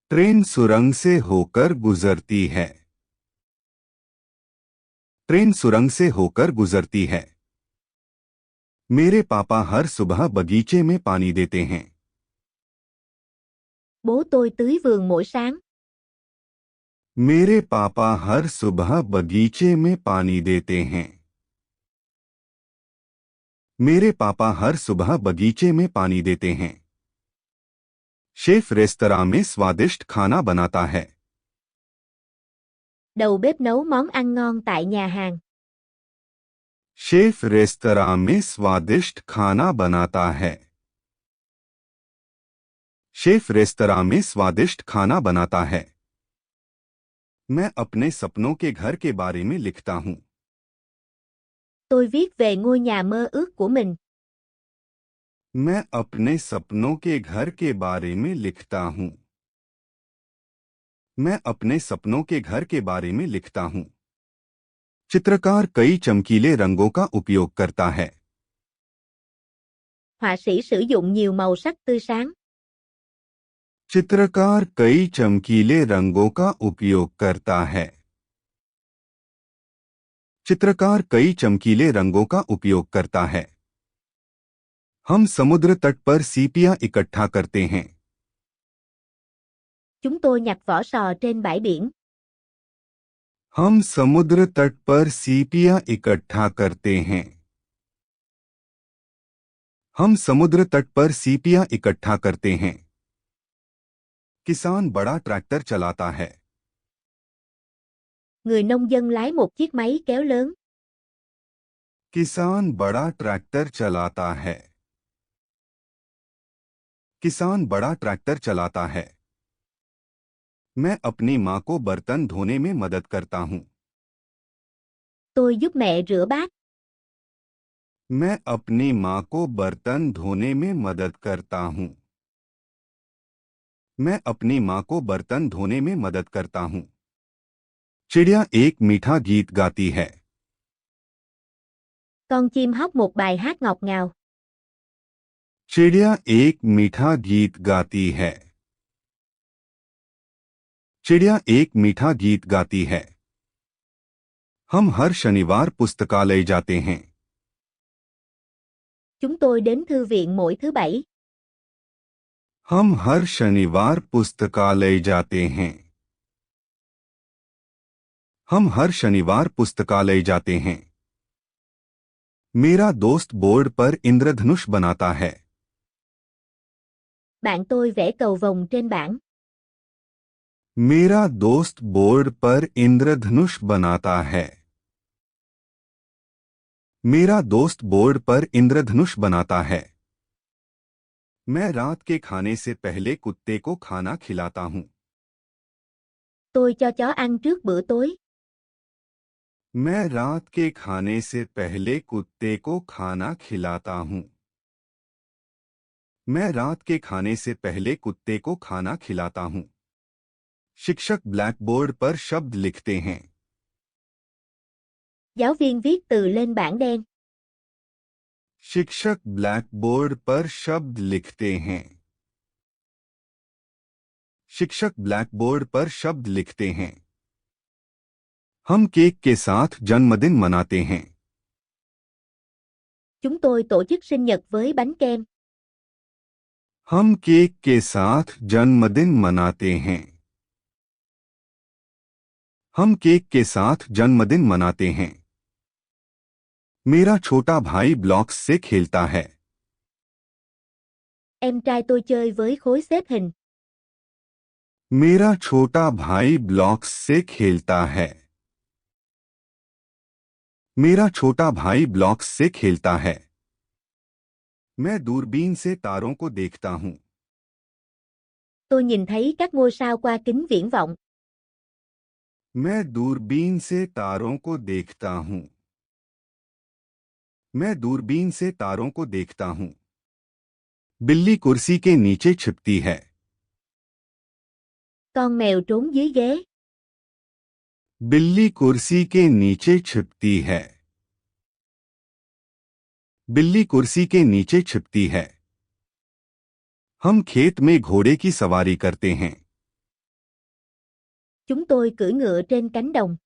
[SPEAKER 1] Train सुरंग से होकर गुजरती है। ट्रेन सुरंग से होकर गुजरती है। मेरे पापा हर सुबह बगीचे में पानी देते हैं।
[SPEAKER 2] Bố tôi tưới vườn mỗi sáng.
[SPEAKER 1] मेरे पापा हर सुबह बगीचे में पानी देते हैं। मेरे पापा हर सुबह बगीचे में पानी देते हैं। शेफ रेस्तरां में स्वादिष्ट खाना बनाता है।
[SPEAKER 2] Đầu bếp nấu món ăn ngon tại nhà hàng.
[SPEAKER 1] Chef restaurant में स्वादिष्ट खाना बनाता है। शेफ रेस्तरां में स्वादिष्ट खाना बनाता है। मैं अपने सपनों के घर के बारे में लिखता हूँ।
[SPEAKER 2] Tôi viết về ngôi nhà mơ ước của mình.
[SPEAKER 1] मैं अपने सपनों के घर के बारे में लिखता हूँ। मैं अपने सपनों के घर के बारे में लिखता हूँ। चित्रकार कई चमकीले रंगों का उपयोग करता है।
[SPEAKER 2] Họa sĩ sử dụng nhiều màu sắc tươi sáng.
[SPEAKER 1] चित्रकार कई चमकीले रंगों का उपयोग करता है। चित्रकार कई चमकीले रंगों का उपयोग करता है। हम समुद्र तट पर सीपियां इकट्ठा करते हैं।
[SPEAKER 2] Chúng tôi nhặt vỏ sò trên bãi biển.
[SPEAKER 1] हम समुद्र तट पर सीपियां इकट्ठा करते हैं। हम समुद्र तट पर सीपियां इकट्ठा करते हैं। किसान बड़ा ट्रैक्टर चलाता है।
[SPEAKER 2] Người nông dân lái một chiếc máy kéo lớn.
[SPEAKER 1] किसान बड़ा ट्रैक्टर चलाता है। किसान बड़ा ट्रैक्टर चलाता है। मैं अपनी माँ को बर्तन धोने में मदद करता हूँ।
[SPEAKER 2] Tôi giúp mẹ rửa bát.
[SPEAKER 1] मैं अपनी माँ को बर्तन धोने में मदद करता हूँ। मैं अपनी माँ को बर्तन धोने में मदद करता हूँ। चिड़िया एक मीठा गीत गाती है।
[SPEAKER 2] Con chim hót một bài hát ngọt ngào.
[SPEAKER 1] चिड़िया एक मीठा गीत गाती है। चिड़िया एक मीठा गीत गाती है। हम हर शनिवार पुस्तकालय जाते हैं।
[SPEAKER 2] Chúng tôi đến thư viện mỗi thứ bảy.
[SPEAKER 1] हम हर शनिवार पुस्तकालय जाते हैं। हम हर शनिवार पुस्तकालय जाते हैं। मेरा दोस्त बोर्ड पर इंद्रधनुष बनाता है।
[SPEAKER 2] Bạn tôi vẽ cầu vồng trên bảng.
[SPEAKER 1] मेरा दोस्त बोर्ड पर इंद्रधनुष बनाता है। मेरा दोस्त बोर्ड पर इंद्रधनुष बनाता है। मैं रात के खाने से पहले कुत्ते को खाना खिलाता हूँ।
[SPEAKER 2] Tôi cho chó ăn trước bữa tối.
[SPEAKER 1] मैं रात के खाने से पहले कुत्ते को खाना खिलाता हूँ। मैं रात के खाने से पहले कुत्ते को खाना खिलाता हूँ। शिक्षक ब्लैकबोर्ड पर शब्द लिखते हैं।
[SPEAKER 2] Giáo viên viết từ lên bảng đen.
[SPEAKER 1] शिक्षक ब्लैकबोर्ड पर शब्द लिखते हैं। शिक्षक ब्लैकबोर्ड पर शब्द लिखते हैं। हम केक के साथ जन्मदिन मनाते हैं।
[SPEAKER 2] Chúng tôi tổ chức sinh nhật với bánh kem.
[SPEAKER 1] हम केक के साथ जन्मदिन मनाते हैं। हम केक के साथ जन्मदिन मनाते हैं। मेरा छोटा भाई ब्लॉक्स से खेलता है।
[SPEAKER 2] Em trai tôi chơi với khối xếp hình.
[SPEAKER 1] मेरा छोटा भाई ब्लॉक्स से खेलता है। मेरा छोटा भाई ब्लॉक्स से खेलता है। मैं दूरबीन से तारों को देखता हूं।
[SPEAKER 2] Tôi nhìn thấy các ngôi sao qua kính viễn vọng.
[SPEAKER 1] मैं दूरबीन से तारों को देखता हूं। मैं दूरबीन से तारों को देखता हूं। बिल्ली कुर्सी के नीचे छिपती है।
[SPEAKER 2] Con mèo trốn dưới ghế.
[SPEAKER 1] बिल्ली कुर्सी के नीचे छिपती है। बिल्ली कुर्सी के नीचे छिपती है। हम खेत में घोड़े की सवारी करते हैं।
[SPEAKER 2] Chúng tôi cưỡi ngựa trên cánh đồng.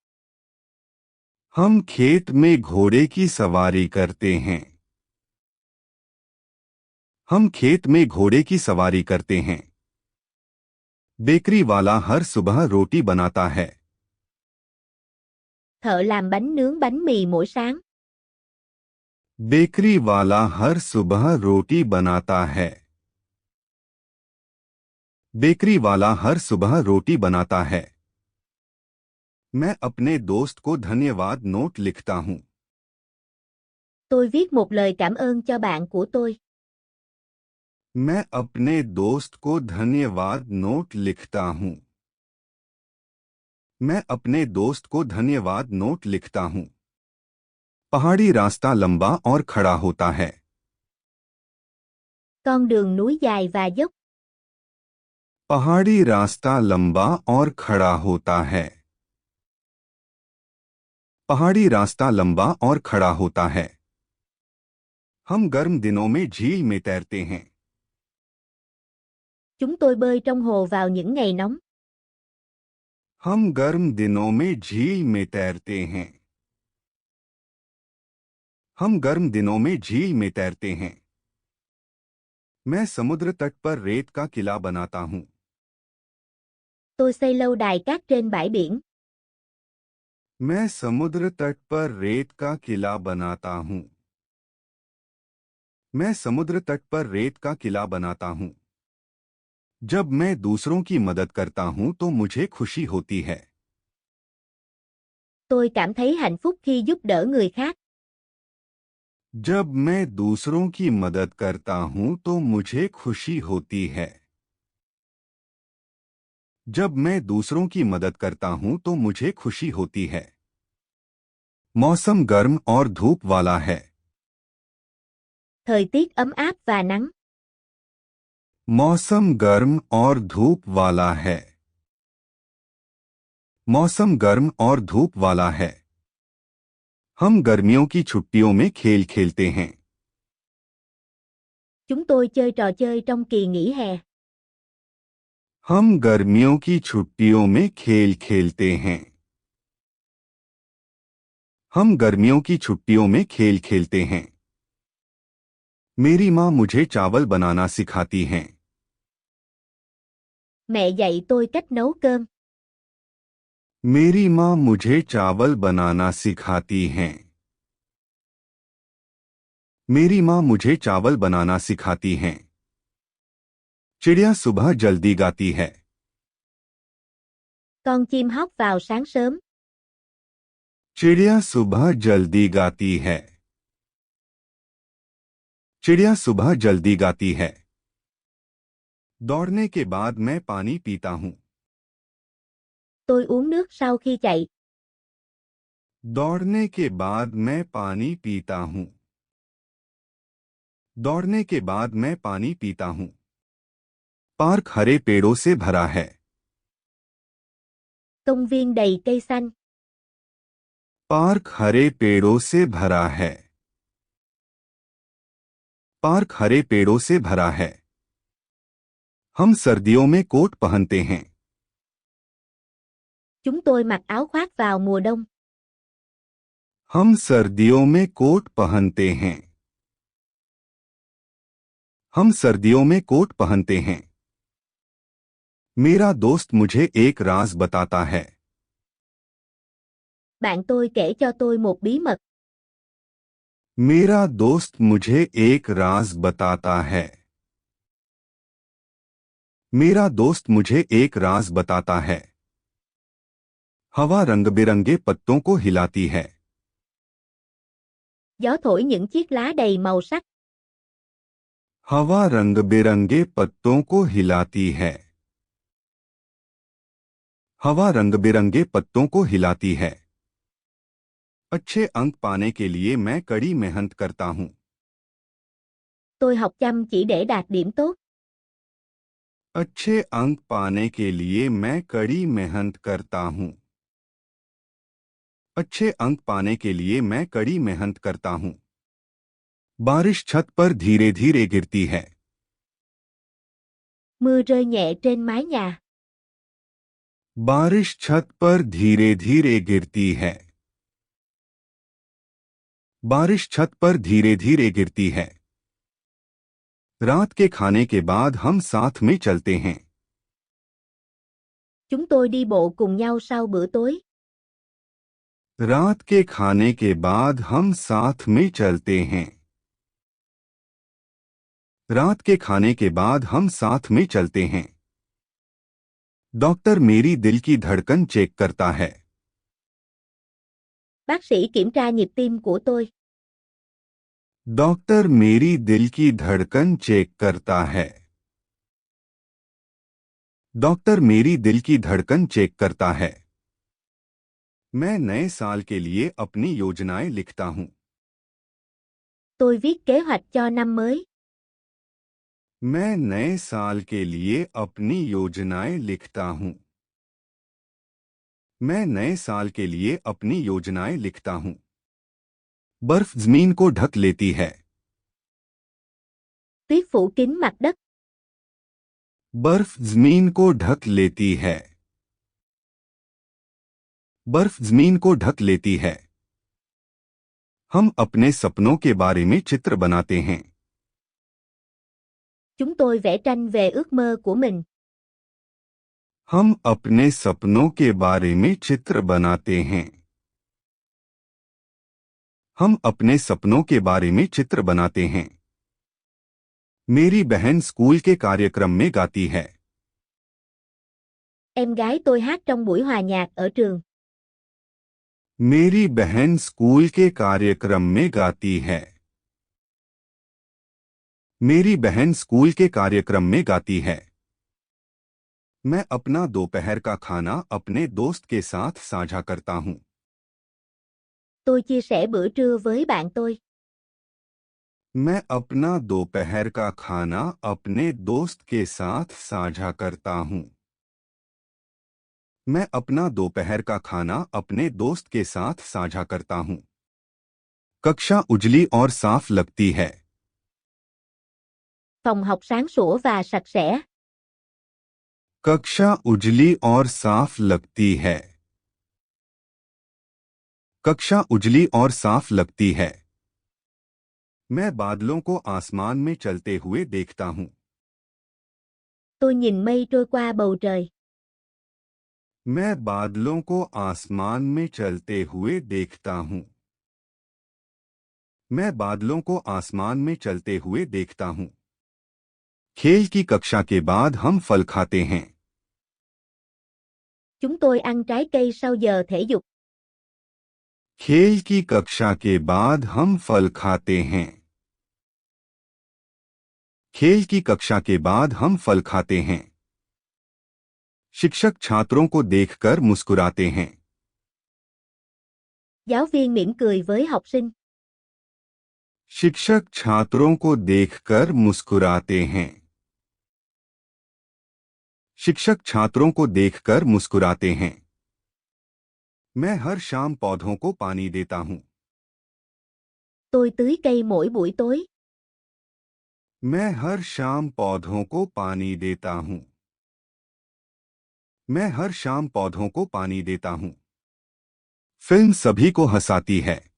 [SPEAKER 1] हम खेत में घोड़े की सवारी करते हैं। हम खेत में घोड़े की सवारी करते हैं। बेकरी वाला हर सुबह रोटी बनाता है।
[SPEAKER 2] Thợ làm bánh nướng bánh mì mỗi sáng.
[SPEAKER 1] Bakery वाला हर सुबह रोटी बनाता है। बेकरी वाला हर सुबह रोटी बनाता है। मैं अपने दोस्त को धन्यवाद नोट लिखता हूं।
[SPEAKER 2] Tôi viết một lời cảm ơn cho bạn của tôi.
[SPEAKER 1] मैं अपने दोस्त को धन्यवाद नोट लिखता हूं। मैं अपने दोस्त को धन्यवाद नोट लिखता हूं। पहाड़ी रास्ता लंबा और खड़ा होता है।
[SPEAKER 2] Con đường núi dài và dốc.
[SPEAKER 1] पहाड़ी रास्ता लंबा और खड़ा होता है। पहाड़ी रास्ता लंबा और खड़ा होता है। हम गर्म दिनों में झील में तैरते हैं।
[SPEAKER 2] Chúng tôi bơi trong hồ vào những ngày nóng.
[SPEAKER 1] हम गर्म दिनों में झील में तैरते हैं। हम गर्म दिनों में झील में तैरते हैं। मैं समुद्र तट पर रेत का किला बनाता हूं।
[SPEAKER 2] Tôi xây lâu đài cát trên bãi biển.
[SPEAKER 1] मैं समुद्र तट पर रेत का किला बनाता हूं। मैं समुद्र तट पर रेत का किला बनाता हूं। जब मैं दूसरों की मदद करता हूं तो मुझे खुशी होती है।
[SPEAKER 2] Tôi cảm thấy hạnh phúc khi giúp đỡ người khác.
[SPEAKER 1] जब मैं दूसरों की मदद करता हूं तो मुझे खुशी होती है। जब मैं दूसरों की मदद करता हूं तो मुझे खुशी होती है। मौसम गर्म और धूप वाला है।
[SPEAKER 2] Thời tiết ấm áp và nắng.
[SPEAKER 1] मौसम गर्म और धूप वाला है। मौसम गर्म और धूप वाला है। हम गर्मियों की छुट्टियों में खेल खेलते हैं।
[SPEAKER 2] Chúng tôi chơi trò chơi trong kỳ nghỉ hè.
[SPEAKER 1] हम गर्मियों की छुट्टियों में खेल खेलते हैं। हम गर्मियों की छुट्टियों में खेल खेलते हैं। मेरी माँ मुझे चावल बनाना सिखाती हैं।
[SPEAKER 2] Mẹ dạy tôi cách nấu cơm.
[SPEAKER 1] मेरी माँ मुझे चावल बनाना सिखाती हैं। मेरी माँ मुझे चावल बनाना सिखाती हैं। चिड़िया सुबह जल्दी गाती है।
[SPEAKER 2] Con chim hót vào sáng sớm.
[SPEAKER 1] चिड़िया सुबह जल्दी गाती है। चिड़िया सुबह जल्दी गाती है। दौड़ने के बाद मैं पानी पीता हूँ।
[SPEAKER 2] Tôi uống nước sau khi chạy.
[SPEAKER 1] दौड़ने के बाद मैं पानी पीता हूँ। दौड़ने के बाद मैं पानी पीता हूँ। पार्क हरे पेड़ों से भरा है।
[SPEAKER 2] Công viên đầy cây xanh.
[SPEAKER 1] Park हरे पेड़ों से भरा है। पार्क हरे पेड़ों से भरा है। हम सर्दियों में कोट पहनते हैं.
[SPEAKER 2] Chúng tôi mặc áo khoác vào mùa đông.
[SPEAKER 1] हम सर्दियों में कोट पहनते हैं. हम सर्दियों में कोट पहनते हैं. मेरा दोस्त मुझे एक राज बताता है.
[SPEAKER 2] Bạn tôi kể cho tôi một bí mật.
[SPEAKER 1] मेरा दोस्त मुझे एक राज बताता है. मेरा दोस्त मुझे एक राज बताता है. हवा रंग बिरंगे पत्तों को हिलाती है.
[SPEAKER 2] Gió thổi những chiếc lá đầy màu sắc.
[SPEAKER 1] हवा रंग बिरंगे पत्तों को हिलाती है. हवा रंग बिरंगे पत्तों को हिलाती है. अच्छे अंक पाने के लिए मैं कड़ी मेहनत करता हूं.
[SPEAKER 2] Tôi học chăm chỉ để đạt điểm tốt.
[SPEAKER 1] अच्छे अंक पाने के लिए मैं कड़ी मेहनत करता हूं. अच्छे अंक पाने के लिए मैं कड़ी मेहनत करता हूं. बारिश छत पर धीरे धीरे गिरती है.
[SPEAKER 2] Mưa rơi nhẹ trên mái nhà.
[SPEAKER 1] बारिश छत पर धीरे धीरे गिरती है. बारिश छत पर धीरे धीरे गिरती है. रात के खाने के बाद हम साथ में चलते हैं.
[SPEAKER 2] Chúng tôi đi bộ cùng nhau sau bữa tối.
[SPEAKER 1] रात के खाने के बाद हम साथ में चलते हैं. रात के खाने के बाद हम साथ में चलते हैं. डॉक्टर मेरी दिल की धड़कन चेक करता है.
[SPEAKER 2] Bác sĩ kiểm tra nhịp tim của tôi.
[SPEAKER 1] Doctor मेरी दिल की धड़कन चेक करता है. डॉक्टर मेरी दिल की धड़कन चेक करता है. मैं नए साल के लिए अपनी योजनाएं लिखता हूं.
[SPEAKER 2] Tôi viết kế hoạch cho năm mới.
[SPEAKER 1] मैं नए साल के लिए अपनी योजनाएं लिखता हूं. मैं नए साल के लिए अपनी योजनाएं लिखता हूं. बर्फ जमीन को ढक लेती है.
[SPEAKER 2] Tuyết phủ kín mặt đất.
[SPEAKER 1] बर्फ जमीन को ढक लेती है. बर्फ जमीन को ढक लेती है. हम अपने सपनों के बारे में चित्र बनाते हैं.
[SPEAKER 2] Chúng tôi vẽ tranh về ước mơ của mình.
[SPEAKER 1] हम अपने सपनों के बारे में चित्र बनाते हैं. हम अपने सपनों के बारे में चित्र बनाते हैं. मेरी बहन स्कूल के कार्यक्रम में गाती है.
[SPEAKER 2] Em gái tôi hát trong buổi hòa nhạc ở trường.
[SPEAKER 1] मेरी बहन स्कूल के कार्यक्रम में गाती है. मेरी बहन स्कूल के कार्यक्रम में गाती है. मैं अपना दोपहर का खाना अपने दोस्त के साथ साझा करता हूं.
[SPEAKER 2] Tôi chia sẻ bữa trưa với bạn tôi.
[SPEAKER 1] मैं अपना दोपहर का खाना अपने दोस्त के साथ साझा करता हूं. मैं अपना दोपहर का खाना अपने दोस्त के साथ साझा करता हूं. कक्षा उजली और साफ लगती है.
[SPEAKER 2] Phòng học sáng sủa và sạch sẽ.
[SPEAKER 1] कक्षा उजली और साफ लगती है. कक्षा उजली और साफ लगती है. मैं बादलों को आसमान में चलते हुए देखता हूं.
[SPEAKER 2] Tôi nhìn mây trôi qua bầu trời.
[SPEAKER 1] मैं बादलों को आसमान में चलते हुए देखता हूं. मैं बादलों को आसमान में चलते हुए देखता हूं. खेल की कक्षा के बाद हम फल खाते हैं.
[SPEAKER 2] Chúng tôi ăn trái cây sau giờ thể dục.
[SPEAKER 1] खेल की कक्षा के बाद हम फल खाते हैं. खेल की कक्षा के बाद हम फल खाते हैं. शिक्षक छात्रों को देखकर मुस्कुराते हैं.
[SPEAKER 2] Giáo viên mỉm cười với học sinh.
[SPEAKER 1] शिक्षक छात्रों को देखकर मुस्कुराते हैं. शिक्षक छात्रों को देखकर मुस्कुराते हैं. मैं हर शाम पौधों को पानी देता हूं.
[SPEAKER 2] Tôi tưới cây mỗi buổi tối.
[SPEAKER 1] मैं हर शाम पौधों को पानी देता हूँ। मैं हर शाम पौधों को पानी देता हूँ। फिल्म सभी को हंसाती है।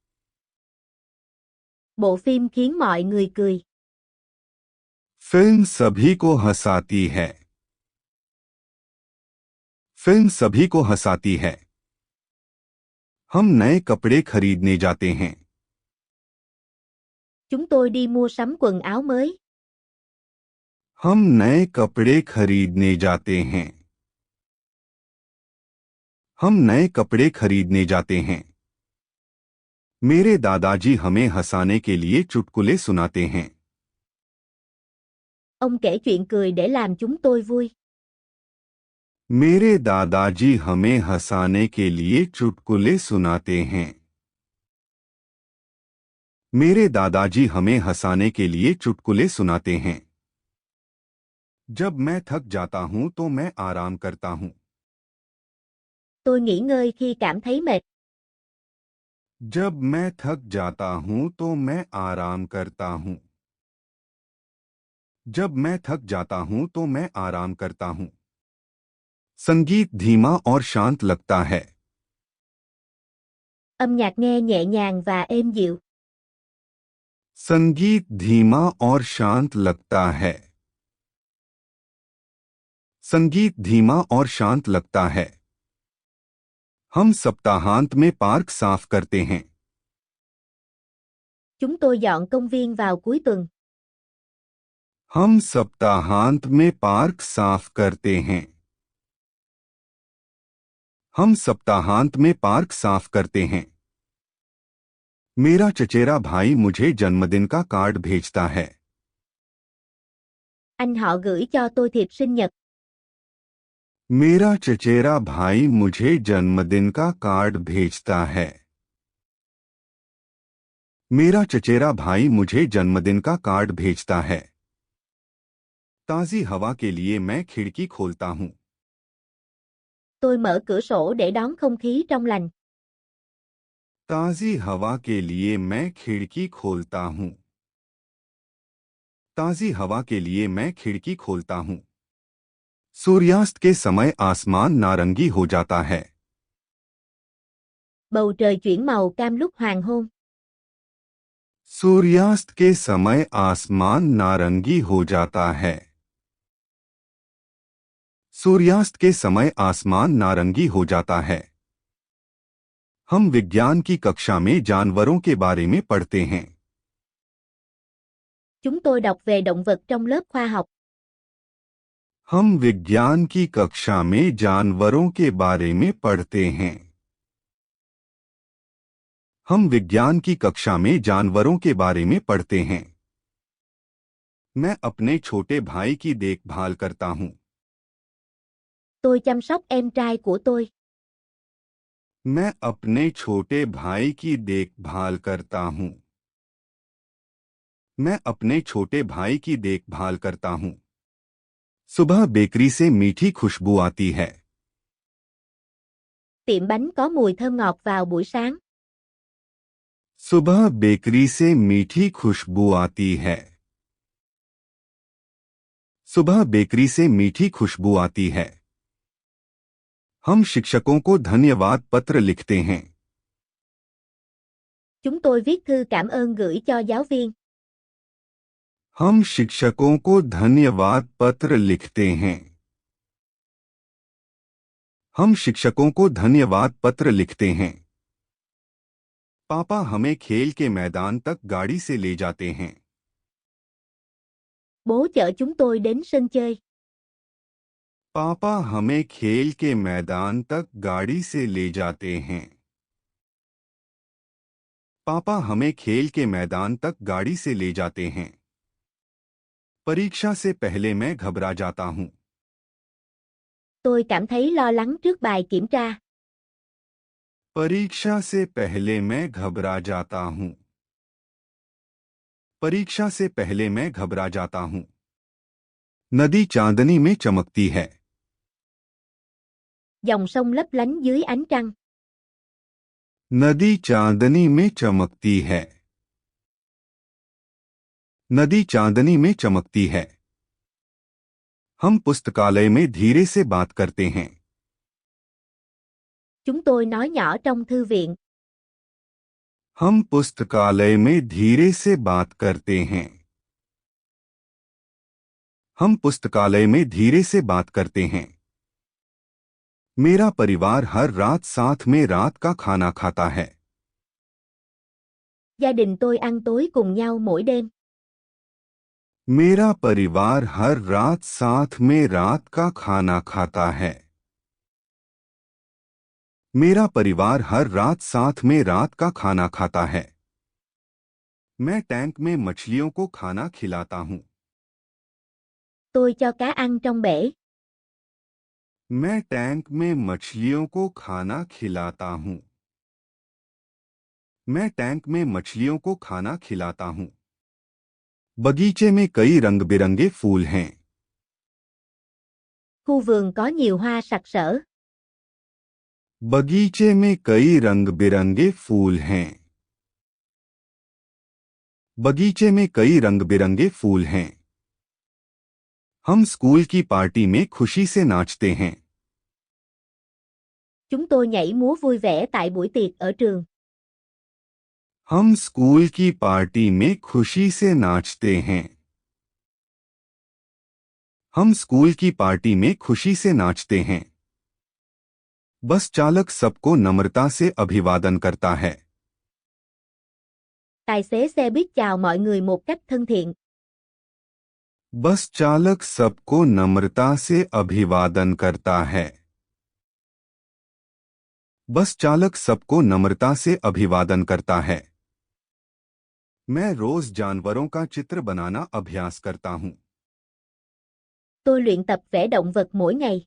[SPEAKER 2] Bộ phim khiến mọi người cười.
[SPEAKER 1] Film सभी को हंसाती है। फिल्म सभी को हंसाती है। हम नए कपड़े खरीदने जाते हैं।
[SPEAKER 2] Chúng tôi đi mua sắm quần áo mới.
[SPEAKER 1] हम नए कपड़े खरीदने जाते हैं। हम नए कपड़े खरीदने जाते हैं। मेरे दादाजी हमें हंसाने के लिए चुटकुले सुनाते हैं।
[SPEAKER 2] Ông kể chuyện cười để làm chúng tôi vui.
[SPEAKER 1] मेरे दादाजी हमें हंसाने के लिए चुटकुले सुनाते हैं। मेरे दादाजी हमें हंसाने के लिए चुटकुले सुनाते हैं। जब मैं थक जाता हूं तो मैं आराम करता हूं।
[SPEAKER 2] Tôi nghỉ ngơi khi cảm thấy mệt.
[SPEAKER 1] जब मैं थक जाता हूं तो मैं आराम करता हूं। जब मैं थक जाता हूं तो मैं आराम करता हूं। संगीत धीमा और शांत लगता है।
[SPEAKER 2] Âm nhạc nghe nhẹ nhàng và êm dịu.
[SPEAKER 1] संगीत धीमा और शांत लगता है। संगीत धीमा और शांत लगता है। हम सप्ताहांत में पार्क साफ करते हैं।
[SPEAKER 2] Chúng tôi dọn công viên vào cuối tuần.
[SPEAKER 1] हम सप्ताहांत में पार्क साफ करते हैं। हम सप्ताहांत में पार्क साफ करते हैं। मेरा चचेरा भाई मुझे जन्मदिन का कार्ड भेजता है।
[SPEAKER 2] Anh họ gửi cho tôi thiệp sinh nhật.
[SPEAKER 1] मेरा चचेरा भाई मुझे जन्मदिन का कार्ड भेजता है। मेरा चचेरा भाई मुझे जन्मदिन का कार्ड भेजता है। ताज़ी हवा के लिए मैं खिड़की खोलता हूँ।
[SPEAKER 2] Tôi mở cửa sổ để đón không khí trong lành.
[SPEAKER 1] ताज़ी हवा के लिए मैं खिड़की खोलता हूँ। ताज़ी हवा के लिए मैं खिड़की खोलता हूँ। सूर्यास्त के समय आसमान नारंगी हो जाता है।
[SPEAKER 2] Bầu trời chuyển màu cam lúc hoàng hôn.
[SPEAKER 1] सूर्यास्त के समय आसमान नारंगी हो जाता है। सूर्यास्त के समय आसमान नारंगी हो जाता है। हम विज्ञान की कक्षा में जानवरों के बारे में पढ़ते हैं।
[SPEAKER 2] Chúng tôi đọc về động vật trong lớp khoa học.
[SPEAKER 1] हम विज्ञान की कक्षा में जानवरों के बारे में पढ़ते हैं। हम विज्ञान की कक्षा में जानवरों के बारे में पढ़ते हैं। मैं अपने छोटे भाई की देखभाल करता हूँ।
[SPEAKER 2] Tôi chăm sóc em trai của tôi.
[SPEAKER 1] मैं अपने छोटे भाई की देखभाल करता हूँ। मैं अपने छोटे भाई की देखभाल करता हूँ। सुबह बेकरी से मीठी खुशबू आती है।
[SPEAKER 2] Tiệm bánh có mùi thơm ngọt vào buổi sáng.
[SPEAKER 1] सुबह बेकरी से मीठी खुशबू आती है। सुबह बेकरी से मीठी खुशबू आती है। हम शिक्षकों को धन्यवाद पत्र लिखते हैं।
[SPEAKER 2] Chúng tôi viết thư cảm ơn gửi cho giáo viên.
[SPEAKER 1] हम शिक्षकों को धन्यवाद पत्र लिखते हैं। हम शिक्षकों को धन्यवाद पत्र लिखते हैं। पापा हमें खेल के मैदान तक गाड़ी से ले जाते हैं।
[SPEAKER 2] Bố chở chúng tôi đến sân chơi.
[SPEAKER 1] पापा हमें खेल के मैदान तक गाड़ी से ले जाते हैं। पापा हमें खेल के मैदान तक गाड़ी से ले जाते हैं। परीक्षा से पहले मैं घबरा जाता हूँ।
[SPEAKER 2] Tôi cảm thấy lo lắng trước bài kiểm tra.
[SPEAKER 1] परीक्षा से पहले मैं घबरा जाता हूँ। परीक्षा से पहले मैं घबरा जाता हूँ। नदी चांदनी में चमकती है।
[SPEAKER 2] Dòng sông lấp lánh dưới ánh trăng.
[SPEAKER 1] नदी चांदनी में चमकती है। नदी चांदनी में चमकती है। हम पुस्तकालय में धीरे से बात करते हैं।
[SPEAKER 2] Chúng tôi nói nhỏ trong thư viện.
[SPEAKER 1] हम पुस्तकालय में धीरे से बात करते हैं। हम पुस्तकालय में धीरे से बात करते हैं। मेरा परिवार हर रात साथ में रात का खाना खाता है।
[SPEAKER 2] Gia đình tôi ăn tối cùng nhau mỗi đêm.
[SPEAKER 1] मेरा परिवार हर रात साथ में रात का खाना खाता है। मेरा परिवार हर रात साथ में रात का खाना खाता है। मैं टैंक में मछलियों को खाना खिलाता हूँ।
[SPEAKER 2] Tôi cho cá ăn trong bể.
[SPEAKER 1] मैं टैंक में मछलियों को खाना खिलाता हूँ। मैं टैंक में मछलियों को खाना खिलाता हूँ। बगीचे में कई रंग बिरंगे फूल हैं।
[SPEAKER 2] Khu vườn có nhiều hoa sặc sỡ.
[SPEAKER 1] बगीचे में कई रंग बिरंगे फूल हैं। बगीचे में कई रंग बिरंगे फूल हैं। हम स्कूल की पार्टी में खुशी से नाचते हैं।
[SPEAKER 2] Chúng tôi nhảy múa vui vẻ tại buổi tiệc ở trường.
[SPEAKER 1] हम स्कूल की पार्टी में खुशी से नाचते हैं। हम स्कूल की पार्टी में खुशी से नाचते हैं। बस चालक सबको नम्रता से अभिवादन करता है।
[SPEAKER 2] Tài xế xe buýt chào mọi người một cách thân thiện.
[SPEAKER 1] बस चालक सबको नम्रता से अभिवादन करता है। बस चालक सबको नम्रता से अभिवादन करता है। मैं रोज जानवरों का चित्र बनाना अभ्यास करता हूँ।
[SPEAKER 2] Tôi luyện tập vẽ động vật mỗi ngày.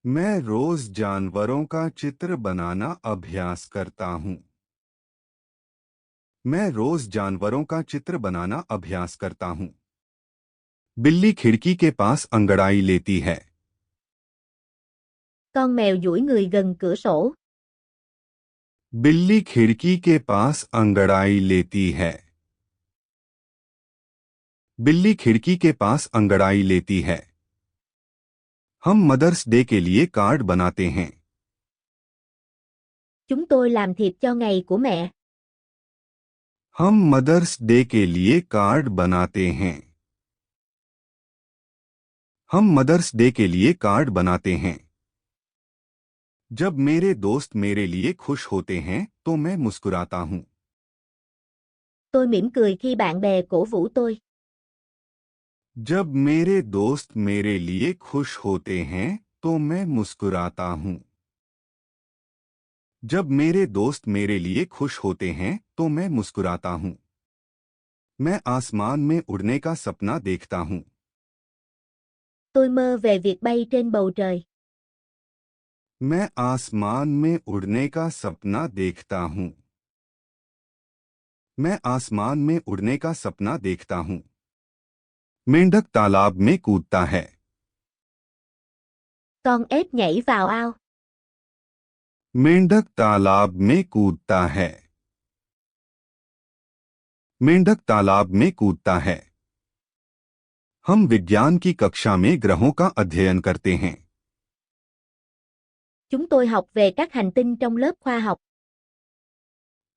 [SPEAKER 1] मैं रोज जानवरों का चित्र बनाना अभ्यास करता हूँ। मैं रोज जानवरों का चित्र बनाना अभ्यास करता हूँ। बिल्ली खिड़की के पास अंगड़ाई लेती है।
[SPEAKER 2] Con mèo duỗi người gần cửa sổ.
[SPEAKER 1] बिल्ली खिड़की के पास अंगड़ाई लेती है। बिल्ली खिड़की के पास अंगड़ाई लेती है। हम मदर्स डे के लिए कार्ड बनाते हैं।
[SPEAKER 2] Chúng tôi làm thiệp cho ngày của mẹ.
[SPEAKER 1] हम मदर्स डे के लिए कार्ड बनाते हैं। हम मदर्स डे के लिए कार्ड बनाते हैं। जब मेरे दोस्त मेरे लिए खुश होते हैं तो मैं मुस्कुराता हूँ।
[SPEAKER 2] Tôi mỉm cười khi bạn bè cổ vũ tôi.
[SPEAKER 1] जब मेरे दोस्त मेरे लिए खुश होते हैं तो मैं मुस्कुराता हूँ। जब मेरे दोस्त मेरे लिए खुश होते हैं तो मैं मुस्कुराता हूँ। मैं आसमान में उड़ने का सपना देखता हूँ।
[SPEAKER 2] Tôi mơ về việc bay trên bầu trời.
[SPEAKER 1] मैं आसमान में उड़ने का सपना देखता हूँ। मैं आसमान में उड़ने का सपना देखता हूँ। मेंढक तालाब में कूदता है।
[SPEAKER 2] Con ếch nhảy vào ao.
[SPEAKER 1] मेंढक तालाब में कूदता है। मेंढक तालाब में कूदता है। हम विज्ञान की कक्षा में ग्रहों का अध्ययन करते हैं।
[SPEAKER 2] Chúng tôi học về các hành tinh trong lớp khoa học.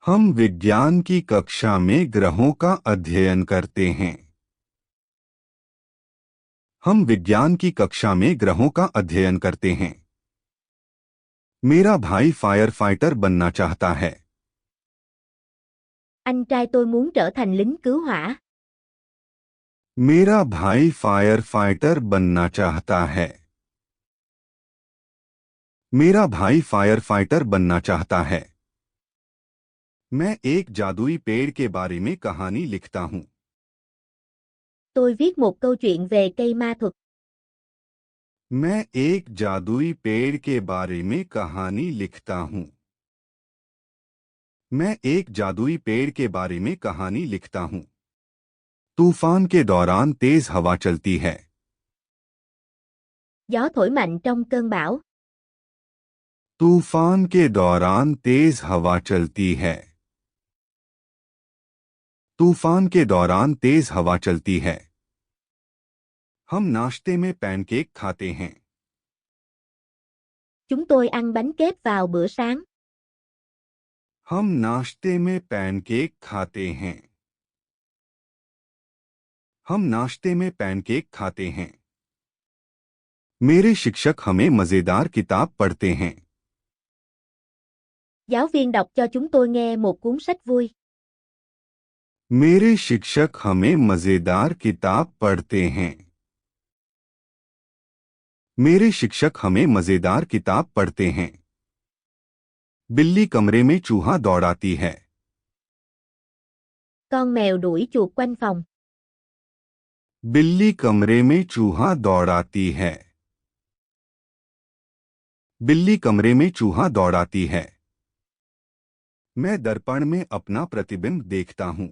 [SPEAKER 1] हम विज्ञान की कक्षा में ग्रहों का अध्ययन करते हैं। हम विज्ञान की कक्षा में ग्रहों का अध्ययन करते हैं। मेरा भाई फायर फाइटर बनना चाहता है।
[SPEAKER 2] Anh trai tôi muốn trở thành lính cứu hỏa.
[SPEAKER 1] मेरा भाई फायर फाइटर बनना चाहता है। मेरा भाई फायर फाइटर बनना चाहता है। मैं एक जादुई पेड़ के बारे में कहानी लिखता हूँ।
[SPEAKER 2] Tôi viết một câu chuyện về cây ma thuật.
[SPEAKER 1] मैं एक जादुई पेड़ के बारे में कहानी लिखता हूँ। मैं एक जादुई पेड़ के बारे में कहानी लिखता हूँ। तूफान के दौरान तेज हवा चलती है।
[SPEAKER 2] Gió thổi mạnh trong cơn bão.
[SPEAKER 1] तूफान के दौरान तेज हवा चलती है। तूफान के दौरान तेज हवा चलती है। हम नाश्ते में पैनकेक खाते हैं।
[SPEAKER 2] Chúng tôi ăn bánh kếp vào bữa sáng.
[SPEAKER 1] हम नाश्ते में पैनकेक खाते हैं। हम नाश्ते में पैनकेक खाते हैं। मेरे शिक्षक हमें मजेदार किताब पढ़ते हैं।
[SPEAKER 2] Giáo viên đọc cho chúng tôi nghe một cuốn sách vui.
[SPEAKER 1] मेरे शिक्षक हमें मजेदार किताब पढ़ते हैं। मेरे शिक्षक हमें मजेदार किताब पढ़ते हैं। बिल्ली कमरे में चूहा दौड़ाती है।
[SPEAKER 2] Con mèo đuổi chuột quanh phòng.
[SPEAKER 1] बिल्ली कमरे में चूहा दौड़ाती है। बिल्ली कमरे में चूहा दौड़ाती है। मैं दर्पण में अपना प्रतिबिंब देखता हूं।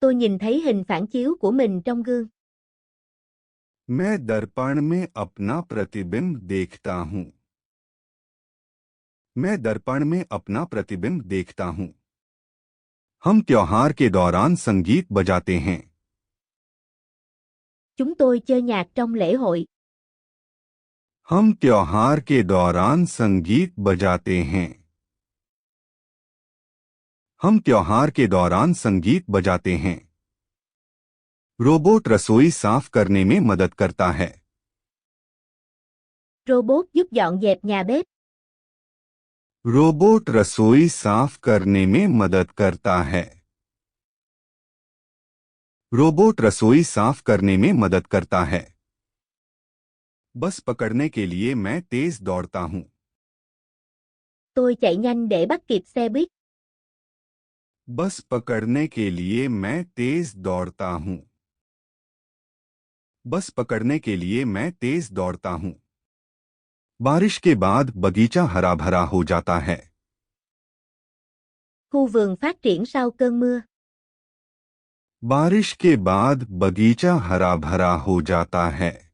[SPEAKER 2] Tôi nhìn thấy hình phản chiếu của mình trong gương.
[SPEAKER 1] मैं दर्पण में अपना प्रतिबिंब देखता हूं। मैं दर्पण में अपना प्रतिबिंब देखता हूं। हम त्योहार के दौरान संगीत बजाते हैं।
[SPEAKER 2] Chúng tôi chơi nhạc trong lễ hội.
[SPEAKER 1] हम त्योहार के दौरान संगीत बजाते हैं। हम त्योहार के दौरान संगीत बजाते हैं। रोबोट रसोई साफ करने में मदद करता है।
[SPEAKER 2] Robot giúp dọn dẹp nhà bếp.
[SPEAKER 1] Robot रसोई साफ करने में मदद करता है। रोबोट रसोई साफ करने में मदद करता है। बस पकड़ने के लिए मैं तेज दौड़ता हूं।
[SPEAKER 2] Tôi chạy nhanh để bắt kịp xe buýt.
[SPEAKER 1] बस पकड़ने के लिए मैं तेज दौड़ता हूं। बस पकड़ने के लिए मैं तेज दौड़ता हूं। बारिश के बाद बगीचा हरा भरा हो जाता है।
[SPEAKER 2] Khu vườn phát triển sau cơn mưa.
[SPEAKER 1] बारिश के बाद बगीचा हरा भरा हो जाता है।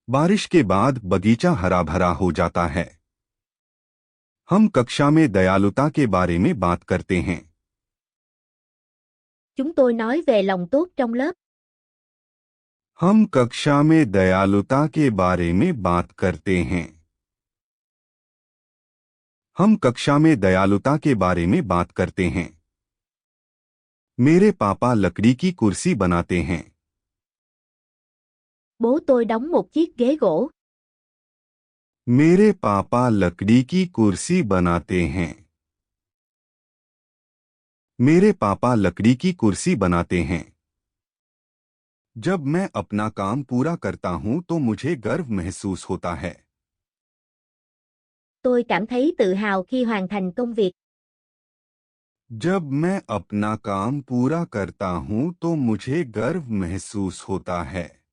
[SPEAKER 1] बारिश के बाद बगीचा हरा भरा हो जाता है। हम कक्षा में दयालुता के बारे में बात करते हैं।
[SPEAKER 2] Chúng tôi nói về lòng tốt trong lớp.
[SPEAKER 1] हम कक्षा में दयालुता के बारे में बात करते हैं। हम कक्षा में दयालुता के बारे में बात करते हैं। मेरे पापा लकड़ी की कुर्सी बनाते हैं।
[SPEAKER 2] Bố tôi đóng một chiếc ghế gỗ.
[SPEAKER 1] मेरे पापा लकड़ी की कुर्सी बनाते हैं। मेरे पापा लकड़ी की कुर्सी बनाते हैं। जब मैं अपना काम पूरा करता हूं तो मुझे गर्व महसूस होता है।
[SPEAKER 2] Tôi cảm thấy tự hào khi hoàn thành công việc.
[SPEAKER 1] जब मैं अपना काम पूरा करता हूं तो मुझे गर्व महसूस होता है।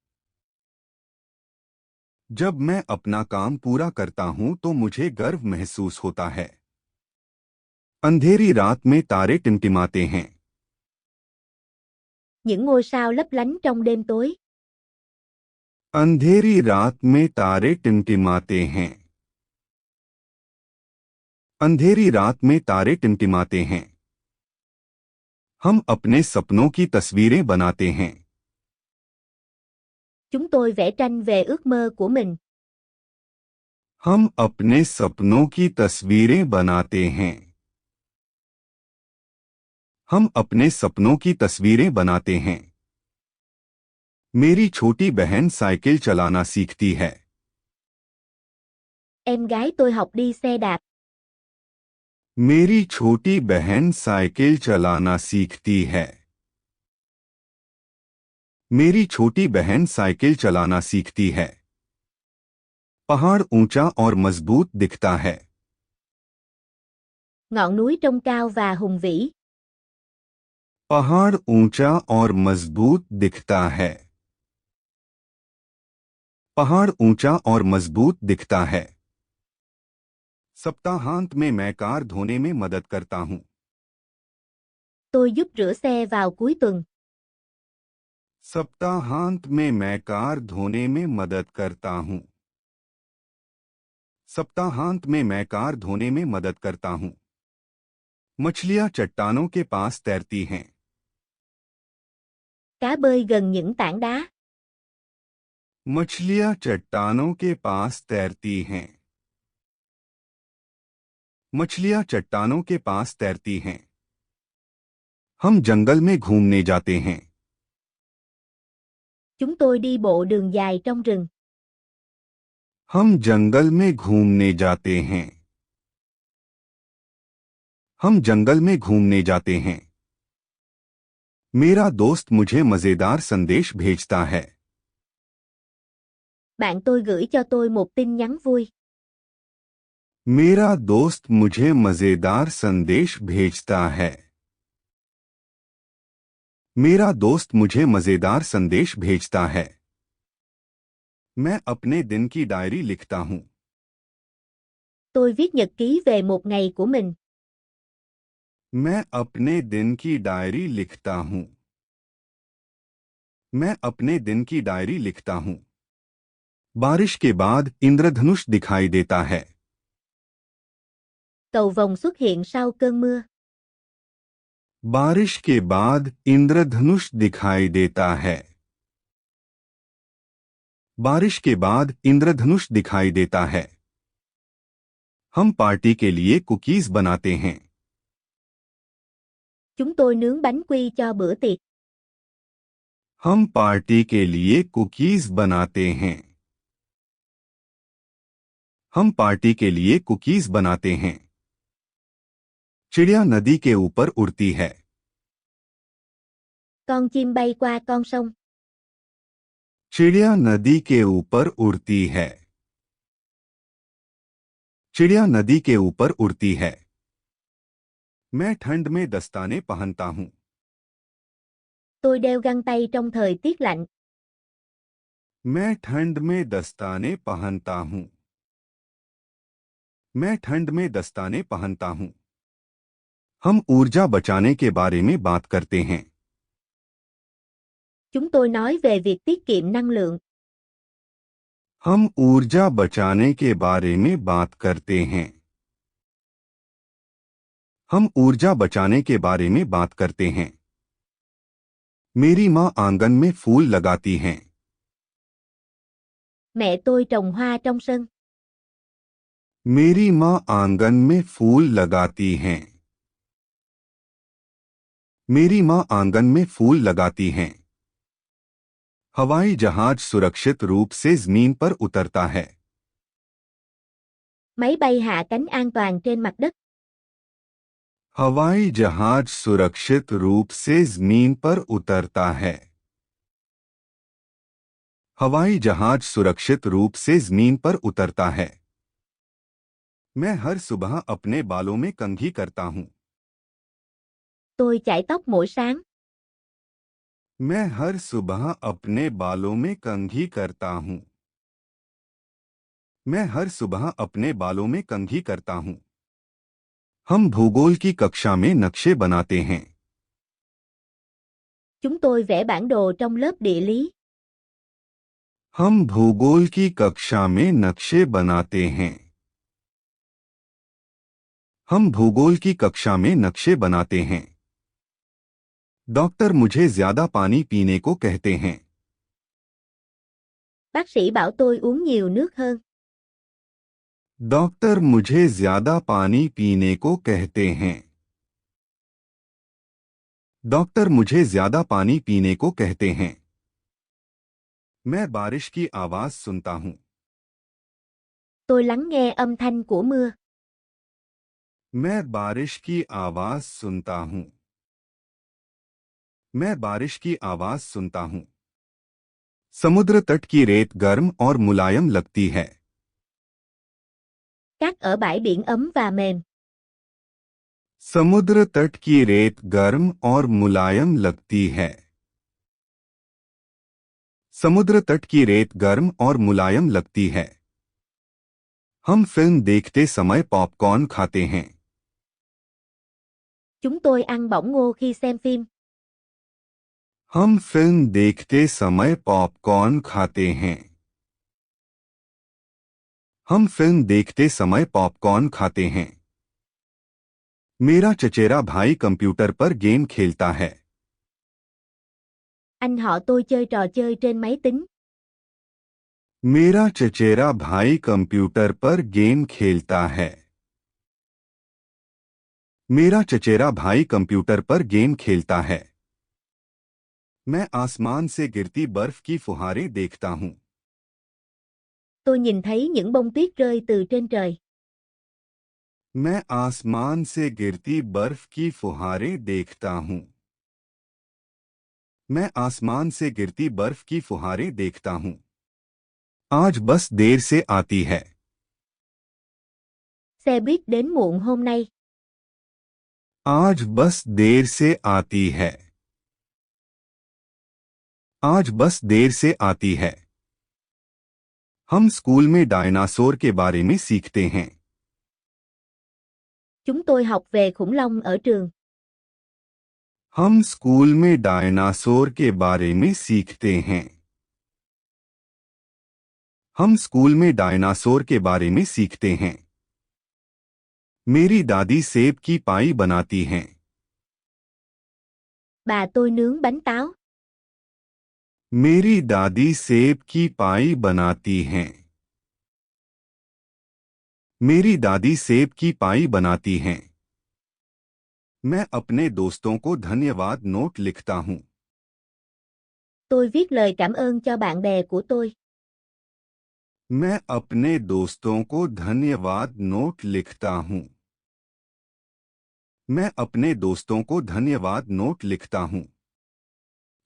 [SPEAKER 1] जब मैं अपना काम पूरा करता हूं तो मुझे गर्व महसूस होता है। अंधेरी रात में तारे टिमटिमाते हैं।
[SPEAKER 2] Những ngôi sao lấp lánh trong đêm tối.
[SPEAKER 1] अंधेरी रात में तारे टिमटिमाते हैं। अंधेरी रात में तारे टिमटिमाते हैं। हम अपने सपनों की तस्वीरें बनाते हैं।
[SPEAKER 2] Chúng tôi vẽ tranh về ước mơ của mình.
[SPEAKER 1] हम अपने सपनों की तस्वीरें बनाते हैं। हम अपने सपनों की तस्वीरें बनाते हैं। मेरी छोटी बहन साइकिल चलाना सीखती है।
[SPEAKER 2] Em gái tôi học đi xe đạp.
[SPEAKER 1] मेरी छोटी बहन साइकिल चलाना सीखती है। मेरी छोटी बहन साइकिल चलाना सीखती है। पहाड़ ऊंचा और मजबूत दिखता है।
[SPEAKER 2] Ngọn núi trông cao và hùng vĩ.
[SPEAKER 1] पहाड़ ऊंचा और मजबूत दिखता है। पहाड़ ऊंचा और मजबूत दिखता है। सप्ताहांत में मैं कार धोने में मदद करता हूं।
[SPEAKER 2] Tôi giúp rửa xe vào cuối tuần.
[SPEAKER 1] सप्ताहांत में मैं कार धोने में मदद करता हूं। सप्ताहांत में मैं कार धोने में मदद करता हूं। मछलियां चट्टानों के पास तैरती हैं।
[SPEAKER 2] Cá bơi gần những tảng đá.
[SPEAKER 1] मछलियां चट्टानों के पास तैरती हैं। मछलियां चट्टानों के पास तैरती हैं। हम जंगल में घूमने जाते हैं।
[SPEAKER 2] Chúng tôi đi bộ đường dài trong rừng.
[SPEAKER 1] हम जंगल में घूमने जाते हैं। हम जंगल में घूमने जाते हैं। मेरा दोस्त मुझे मजेदार संदेश भेजता है।
[SPEAKER 2] Bạn tôi gửi cho tôi một tin nhắn vui.
[SPEAKER 1] मेरा दोस्त मुझे मजेदार संदेश भेजता है। मेरा दोस्त मुझे मजेदार संदेश भेजता है। मैं अपने दिन की डायरी लिखता हूं।
[SPEAKER 2] Tôi viết nhật ký về một ngày của mình.
[SPEAKER 1] मैं अपने दिन की डायरी लिखता हूं। मैं अपने दिन की डायरी लिखता हूं। बारिश के बाद इंद्रधनुष दिखाई देता है।
[SPEAKER 2] Cầu vồng xuất hiện sau cơn mưa.
[SPEAKER 1] बारिश के बाद इंद्रधनुष दिखाई देता है। बारिश के बाद इंद्रधनुष दिखाई देता है। हम पार्टी के लिए कुकीज बनाते हैं।
[SPEAKER 2] Chúng tôi nướng bánh quy cho bữa tiệc.
[SPEAKER 1] हम पार्टी के लिए कुकीज बनाते हैं। हम पार्टी के लिए कुकीज बनाते हैं। चिड़िया नदी के ऊपर उड़ती है।
[SPEAKER 2] Con chim bay qua con sông.
[SPEAKER 1] चिड़िया नदी के ऊपर उड़ती है। चिड़िया नदी के ऊपर उड़ती है। मैं ठंड में दस्ताने पहनता हूं।
[SPEAKER 2] Tôi đeo găng tay trong thời tiết lạnh.
[SPEAKER 1] मैं ठंड में दस्ताने पहनता हूं। मैं ठंड में दस्ताने पहनता हूं। हम ऊर्जा बचाने के बारे में बात करते हैं।
[SPEAKER 2] Chúng tôi nói về việc tiết kiệm năng lượng.
[SPEAKER 1] हम ऊर्जा बचाने के बारे में बात करते हैं। हम ऊर्जा बचाने के बारे में बात करते हैं। मेरी मां आंगन में फूल लगाती हैं।
[SPEAKER 2] Mẹ tôi trồng hoa trong sân.
[SPEAKER 1] मेरी मां आंगन में फूल लगाती हैं। मेरी मां आंगन में फूल लगाती हैं। हवाई जहाज सुरक्षित रूप से जमीन पर उतरता है।
[SPEAKER 2] Máy bay hạ cánh an toàn trên mặt đất.
[SPEAKER 1] हवाई जहाज सुरक्षित रूप से जमीन पर उतरता है। हवाई जहाज सुरक्षित रूप से जमीन पर उतरता है। मैं हर सुबह अपने बालों में कंघी करता हूं।
[SPEAKER 2] Tôi chải tóc mỗi sáng.
[SPEAKER 1] मैं हर सुबह अपने बालों में कंघी करता हूं। मैं हर सुबह अपने बालों में कंघी करता हूं। हम भूगोल की कक्षा में नक्शे बनाते हैं।
[SPEAKER 2] Chúng tôi vẽ bản đồ trong lớp địa lý.
[SPEAKER 1] हम भूगोल की कक्षा में नक्शे बनाते हैं। हम भूगोल की कक्षा में नक्शे बनाते हैं। डॉक्टर मुझे ज्यादा पानी पीने को कहते हैं।
[SPEAKER 2] Bác sĩ bảo tôi uống nhiều nước hơn.
[SPEAKER 1] Doctor मुझे ज्यादा पानी पीने को कहते हैं। डॉक्टर मुझे ज्यादा पानी पीने को कहते हैं। मैं बारिश की आवाज सुनता हूं।
[SPEAKER 2] Tôi lắng nghe âm thanh của mưa.
[SPEAKER 1] मैं बारिश की आवाज सुनता हूं। मैं बारिश की आवाज सुनता हूं। समुद्र तट की रेत गर्म और मुलायम लगती है।
[SPEAKER 2] Cát ở bãi biển ấm và mềm.
[SPEAKER 1] समुद्र तट की रेत गर्म और मुलायम लगती है। समुद्र तट की रेत गर्म और मुलायम लगती है। हम फिल्म देखते समय पॉपकॉर्न खाते हैं।
[SPEAKER 2] Chúng tôi ăn bỏng ngô khi xem phim.
[SPEAKER 1] हम फिल्म देखते समय पॉपकॉर्न खाते हैं। हम फिल्म देखते समय पॉपकॉर्न खाते हैं। मेरा चचेरा भाई कंप्यूटर पर गेम खेलता है।
[SPEAKER 2] Anh họ tôi chơi trò chơi trên máy tính.
[SPEAKER 1] मेरा चचेरा भाई कंप्यूटर पर गेम खेलता है। मेरा चचेरा भाई कंप्यूटर पर गेम खेलता है। मैं आसमान से गिरती बर्फ की फुहारें देखता हूं।
[SPEAKER 2] Tôi nhìn thấy những bông tuyết rơi từ trên trời.
[SPEAKER 1] मैं आसमान से गिरती बर्फ की फुहारें देखता हूं। मैं आसमान से गिरती बर्फ की फुहारें देखता हूं। आज बस देर से आती है।
[SPEAKER 2] Xe buýt đến muộn hôm nay.
[SPEAKER 1] आज बस देर से आती है। आज बस देर से आती है। हम स्कूल में डायनासोर के बारे में सीखते हैं।
[SPEAKER 2] Chúng tôi học về khủng long ở trường.
[SPEAKER 1] हम स्कूल में डायनासोर के बारे में सीखते हैं। हम स्कूल में डायनासोर के बारे में सीखते हैं। मेरी दादी सेब की पाई बनाती हैं।
[SPEAKER 2] Bà tôi nướng bánh táo.
[SPEAKER 1] मेरी दादी सेब की पाई बनाती हैं। मेरी दादी सेब की पाई बनाती हैं। मैं अपने दोस्तों को धन्यवाद नोट लिखता हूं।
[SPEAKER 2] Tôi viết lời cảm ơn cho bạn bè của tôi.
[SPEAKER 1] मैं अपने दोस्तों को धन्यवाद नोट लिखता हूं। मैं अपने दोस्तों को धन्यवाद नोट लिखता हूं।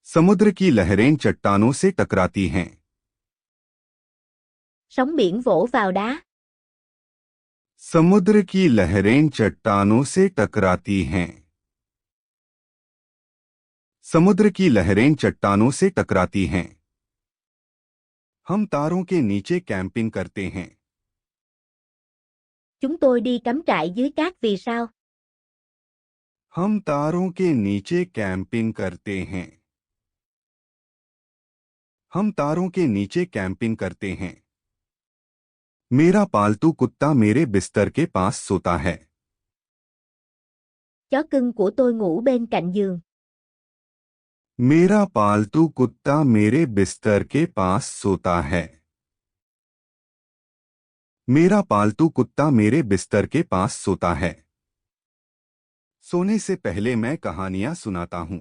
[SPEAKER 1] समुद्र की लहरें चट्टानों से टकराती हैं।
[SPEAKER 2] Sóng biển vỗ vào đá.
[SPEAKER 1] समुद्र की लहरें चट्टानों से टकराती हैं। समुद्र की लहरें चट्टानों से टकराती हैं। हम तारों के नीचे कैंपिंग करते हैं।
[SPEAKER 2] Chúng tôi đi cắm trại dưới cát vì sao?
[SPEAKER 1] हम तारों के नीचे कैंपिंग करते हैं। हम तारों के नीचे कैंपिंग करते हैं। मेरा पालतू कुत्ता मेरे बिस्तर के पास सोता है।
[SPEAKER 2] Chó cưng của tôi ngủ bên cạnh giường.
[SPEAKER 1] मेरा पालतू कुत्ता मेरे बिस्तर के पास सोता है। मेरा पालतू कुत्ता मेरे बिस्तर के पास सोता है। सोने से पहले मैं कहानियां सुनाता हूं।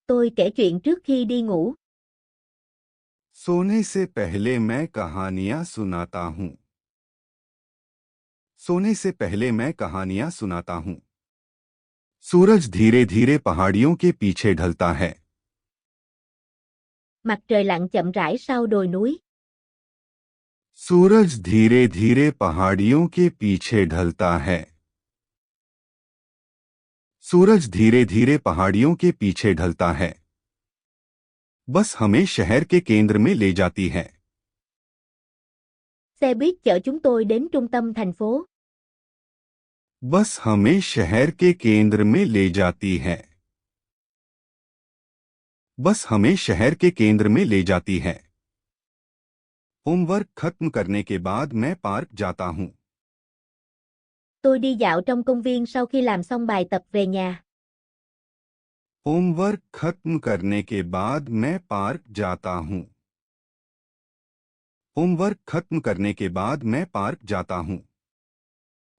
[SPEAKER 2] Tôi kể chuyện trước khi đi ngủ.
[SPEAKER 1] सोने से पहले मैं कहानियां सुनाता हूं। सोने से पहले मैं कहानियां सुनाता हूं। सूरज धीरे धीरे पहाड़ियों के पीछे ढलता है।
[SPEAKER 2] Mặt trời lặn chậm rãi sau đồi núi.
[SPEAKER 1] सूरज धीरे धीरे पहाड़ियों के पीछे ढलता है। सूरज धीरे धीरे पहाड़ियों के पीछे ढलता है। बस हमें शहर के केंद्र में ले जाती है।
[SPEAKER 2] Xe buýt chở chúng tôi đến trung tâm thành phố.
[SPEAKER 1] बस हमें शहर के केंद्र में ले जाती है। बस हमें शहर के केंद्र में ले जाती है। होमवर्क खत्म करने के बाद मैं पार्क जाता हूं।
[SPEAKER 2] Tôi đi dạo trong công viên sau khi làm xong bài tập về nhà.
[SPEAKER 1] Homework खत्म करने के बाद मैं पार्क जाता हूं। होमवर्क खत्म करने के बाद मैं पार्क जाता हूं।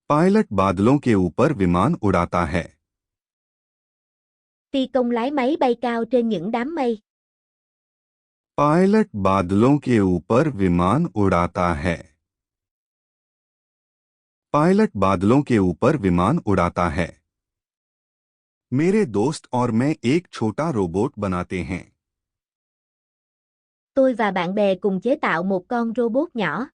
[SPEAKER 1] पायलट बादलों के ऊपर विमान उड़ाता है।
[SPEAKER 2] Phi công lái máy bay cao trên những đám mây.
[SPEAKER 1] Pilot बादलों के ऊपर विमान उड़ाता है। पायलट बादलों के ऊपर विमान उड़ाता है। मेरे दोस्त और मैं एक छोटा रोबोट बनाते हैं।
[SPEAKER 2] Tôi và bạn bè cùng chế tạo một con robot nhỏ.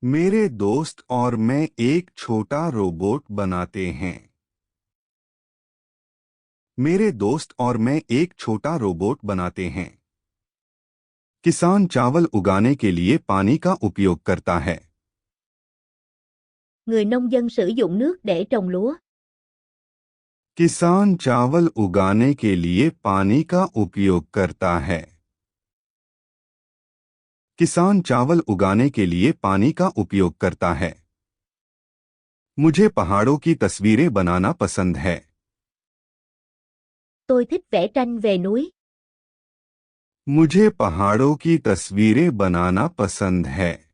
[SPEAKER 1] मेरे दोस्त और मैं एक छोटा रोबोट बनाते हैं। मेरे दोस्त और मैं एक छोटा रोबोट बनाते हैं। किसान चावल उगाने के लिए पानी का उपयोग करता है।
[SPEAKER 2] Người nông dân sử dụng nước để trồng lúa.
[SPEAKER 1] किसान चावल उगाने के लिए पानी का उपयोग करता है। किसान चावल उगाने के लिए पानी का उपयोग करता है। मुझे पहाड़ों की तस्वीरें बनाना पसंद है।
[SPEAKER 2] Tôi thích vẽ tranh về núi.
[SPEAKER 1] मुझे पहाड़ों की तस्वीरें बनाना पसंद है।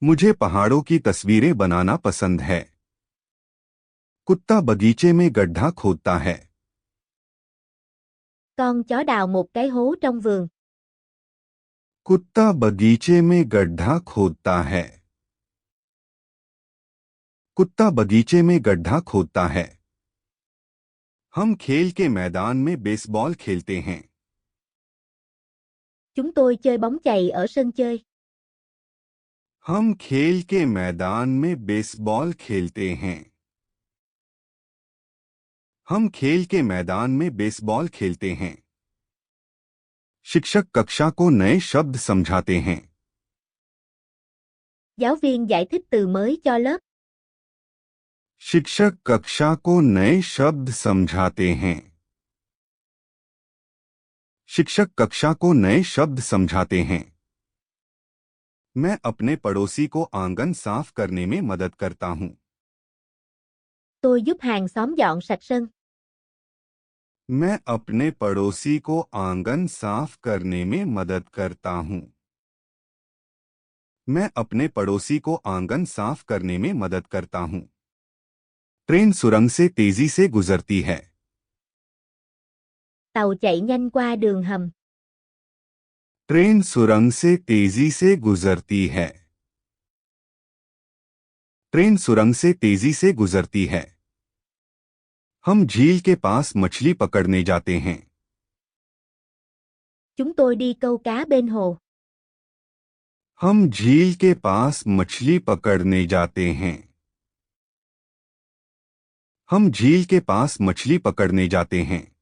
[SPEAKER 1] मुझे पहाड़ों की तस्वीरें बनाना पसंद है। कुत्ता बगीचे में गड्ढा खोदता है।
[SPEAKER 2] Con chó đào một cái hố trong vườn.
[SPEAKER 1] कुत्ता बगीचे में गड्ढा खोदता है। कुत्ता बगीचे में गड्ढा खोदता है। हम खेल के मैदान में बेसबॉल खेलते हैं।
[SPEAKER 2] Chúng tôi chơi bóng chày ở sân chơi.
[SPEAKER 1] हम खेल के मैदान में बेसबॉल खेलते हैं। हम खेल के मैदान में बेसबॉल खेलते हैं। शिक्षक कक्षा को नए शब्द समझाते हैं।
[SPEAKER 2] Giáo viên giải thích từ mới cho lớp.
[SPEAKER 1] शिक्षक कक्षा को नए शब्द समझाते हैं। शिक्षक कक्षा को नए शब्द समझाते हैं। मैं अपने पड़ोसी को आंगन साफ करने में मदद करता हूं।
[SPEAKER 2] Tôi giúp hàng xóm dọn sạch sân.
[SPEAKER 1] मैं अपने पड़ोसी को आंगन साफ करने में मदद करता हूं। मैं अपने पड़ोसी को आंगन साफ करने में मदद करता हूं। ट्रेन सुरंग से तेजी से गुजरती है।
[SPEAKER 2] Tàu chạy nhanh qua đường hầm.
[SPEAKER 1] Train सुरंग से तेजी से गुजरती है। ट्रेन सुरंग से तेजी से गुजरती है। हम झील के पास मछली पकड़ने जाते हैं।
[SPEAKER 2] Chúng tôi đi câu cá bên hồ.
[SPEAKER 1] हम झील के पास मछली पकड़ने जाते हैं। हम झील के पास मछली पकड़ने जाते हैं।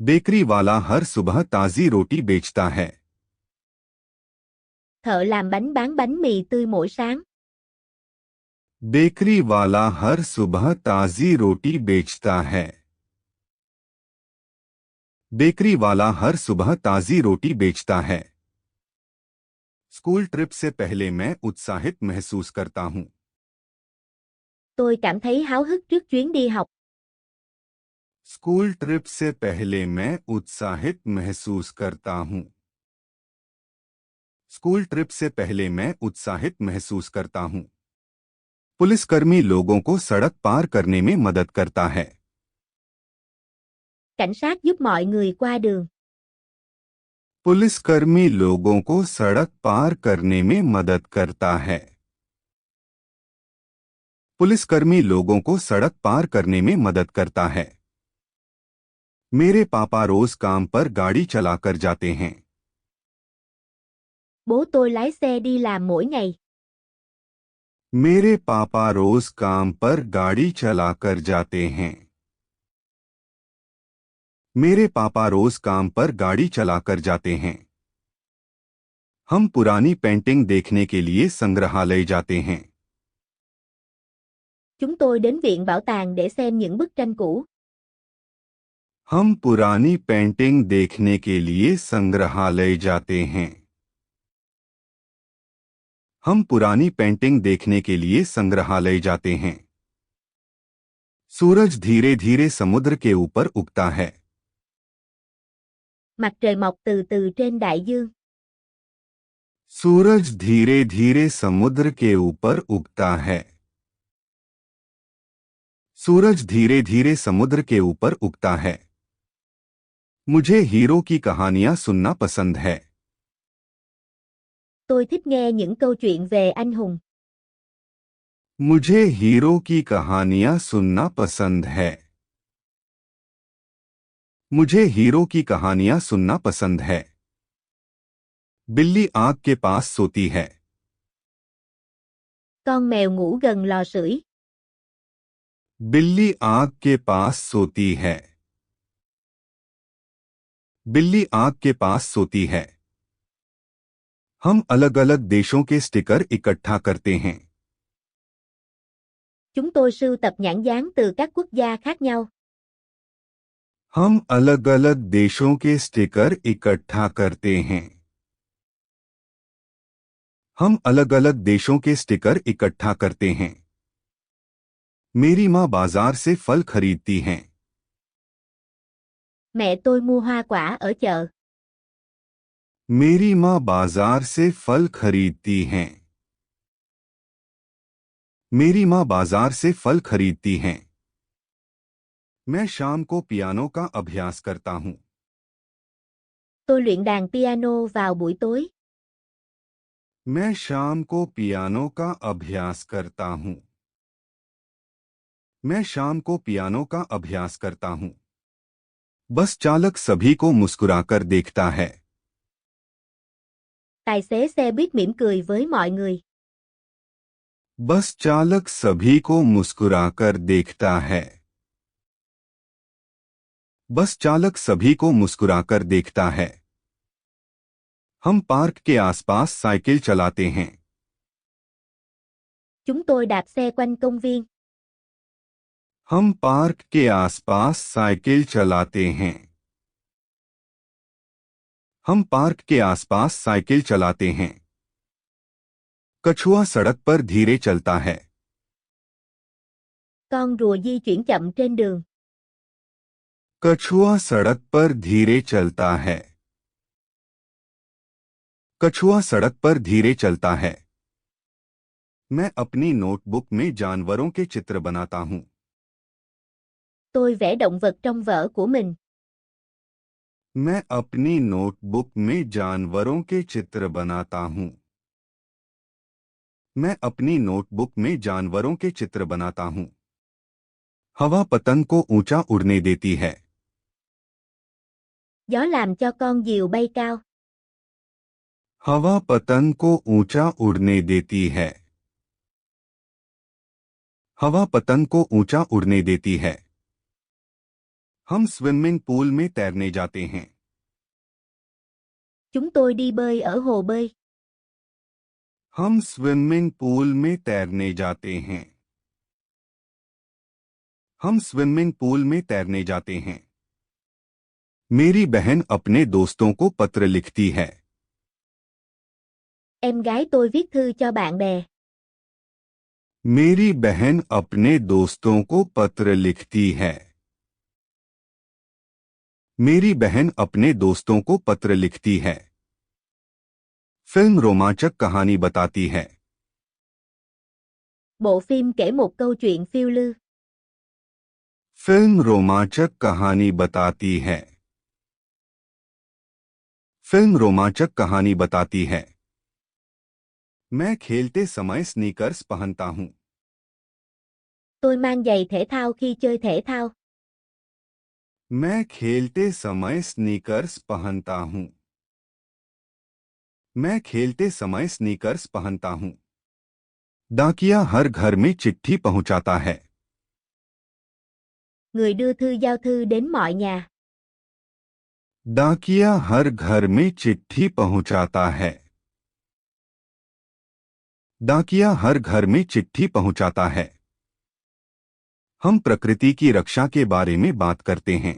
[SPEAKER 1] बेकरी वाला हर सुबह ताजी रोटी बेचता है।
[SPEAKER 2] Thợ làm bánh bán bánh mì tươi mỗi sáng.
[SPEAKER 1] Bakery वाला हर सुबह ताजी रोटी बेचता है। बेकरी वाला हर सुबह ताजी रोटी बेचता है। स्कूल ट्रिप से पहले मैं उत्साहित महसूस करता हूं।
[SPEAKER 2] Tôi cảm thấy háo hức trước chuyến đi học.
[SPEAKER 1] School trip से पहले मैं उत्साहित महसूस करता हूं। स्कूल ट्रिप से पहले मैं उत्साहित महसूस करता हूं। पुलिसकर्मी लोगों को सड़क पार करने में मदद करता है।
[SPEAKER 2] Cảnh sát giúp mọi người qua đường.
[SPEAKER 1] पुलिसकर्मी लोगों को सड़क पार करने में मदद करता है। पुलिसकर्मी लोगों को सड़क पार करने में मदद करता है। मेरे पापा रोज काम पर गाड़ी चलाकर जाते हैं।
[SPEAKER 2] Bố tôi lái xe đi làm mỗi ngày.
[SPEAKER 1] मेरे पापा रोज काम पर गाड़ी चलाकर जाते हैं। मेरे पापा रोज काम पर गाड़ी चलाकर जाते हैं। हम पुरानी पेंटिंग देखने के लिए संग्रहालय जाते हैं।
[SPEAKER 2] Chúng tôi đến viện bảo tàng để xem những bức tranh cũ.
[SPEAKER 1] हम पुरानी पेंटिंग देखने के लिए संग्रहालय जाते हैं। हम पुरानी पेंटिंग देखने के लिए संग्रहालय जाते हैं। सूरज धीरे धीरे समुद्र के ऊपर उगता है।
[SPEAKER 2] Mặt trời mọc từ từ trên đại dương.
[SPEAKER 1] सूरज धीरे धीरे समुद्र के ऊपर उगता है। सूरज धीरे धीरे समुद्र के ऊपर उगता है। मुझे हीरो की कहानियां सुनना पसंद है।
[SPEAKER 2] Tôi thích nghe những câu chuyện về anh hùng.
[SPEAKER 1] मुझे हीरो की कहानियां सुनना पसंद है। मुझे हीरो की कहानियां सुनना पसंद है। बिल्ली आग के पास सोती है।
[SPEAKER 2] Con mèo ngủ gần lò sưởi.
[SPEAKER 1] बिल्ली आग के पास सोती है। बिल्ली आग के पास सोती है। हम अलग अलग देशों के स्टिकर इकट्ठा करते हैं।
[SPEAKER 2] Chúng tôi sưu tập nhãn dán từ các quốc gia khác nhau.
[SPEAKER 1] हम अलग अलग देशों के स्टिकर इकट्ठा करते हैं। हम अलग अलग देशों के स्टिकर इकट्ठा करते हैं। मेरी माँ बाजार से फल खरीदती हैं।
[SPEAKER 2] Mẹ tôi mua hoa quả ở chợ.
[SPEAKER 1] मेरी माँ बाजार से फल खरीदती हैं। मेरी माँ बाजार से फल खरीदती हैं। मैं शाम को पियानो का अभ्यास करता हूँ।
[SPEAKER 2] Tôi luyện đàn piano vào buổi tối.
[SPEAKER 1] मैं शाम को पियानो का अभ्यास करता हूँ। मैं शाम को पियानो का अभ्यास करता हूँ। बस चालक सभी को मुस्कुराकर देखता है।
[SPEAKER 2] Tài xế xe buýt mỉm cười với mọi người.
[SPEAKER 1] बस चालक सभी को मुस्कुराकर देखता है। बस चालक सभी को मुस्कुराकर देखता है। हम पार्क के आसपास साइकिल चलाते हैं।
[SPEAKER 2] Chúng tôi đạp xe quanh công viên.
[SPEAKER 1] हम पार्क के आसपास साइकिल चलाते हैं। हम पार्क के आसपास साइकिल चलाते हैं। कछुआ सड़क पर धीरे चलता है।
[SPEAKER 2] Con rùa di chuyển chậm trên đường.
[SPEAKER 1] कछुआ सड़क पर धीरे चलता है। कछुआ सड़क पर धीरे चलता है। मैं अपनी नोटबुक में जानवरों के चित्र बनाता हूँ।
[SPEAKER 2] Tôi vẽ động vật trong vở của mình.
[SPEAKER 1] मैं अपनी नोटबुक में जानवरों के चित्र बनाता हूँ। मैं अपनी नोटबुक में जानवरों के चित्र बनाता हूँ। हवा पतंग को ऊंचा उड़ने देती है।
[SPEAKER 2] Gió làm cho con diều bay cao.
[SPEAKER 1] हवा पतंग को ऊंचा उड़ने देती है। हवा पतंग को ऊंचा उड़ने देती है। हम स्विमिंग पूल में तैरने जाते हैं।
[SPEAKER 2] Chúng tôi đi bơi ở hồ bơi.
[SPEAKER 1] हम स्विमिंग पूल में तैरने जाते हैं। हम स्विमिंग पूल में तैरने जाते हैं। मेरी बहन अपने दोस्तों को पत्र लिखती है।
[SPEAKER 2] Em gái tôi viết thư cho bạn bè.
[SPEAKER 1] मेरी बहन अपने दोस्तों को पत्र लिखती है। मेरी बहन अपने दोस्तों को पत्र लिखती है। फिल्म रोमांचक कहानी बताती है।
[SPEAKER 2] Bộ phim kể một câu chuyện phiêu lưu.
[SPEAKER 1] Film रोमांचक कहानी बताती है। फिल्म रोमांचक कहानी बताती है। मैं खेलते समय स्नीकर्स पहनता हूँ।
[SPEAKER 2] Tôi mang giày thể thao khi chơi thể thao.
[SPEAKER 1] मैं खेलते समय स्नीकर्स पहनता हूँ। मैं खेलते समय स्नीकर्स पहनता हूँ। डाकिया हर घर में चिट्ठी पहुंचाता है।
[SPEAKER 2] Người đưa thư giao thư đến mọi nhà.
[SPEAKER 1] डाकिया हर घर में चिट्ठी पहुंचाता है। डाकिया हर घर में चिट्ठी पहुंचाता है। हम प्रकृति की रक्षा के बारे में बात करते हैं।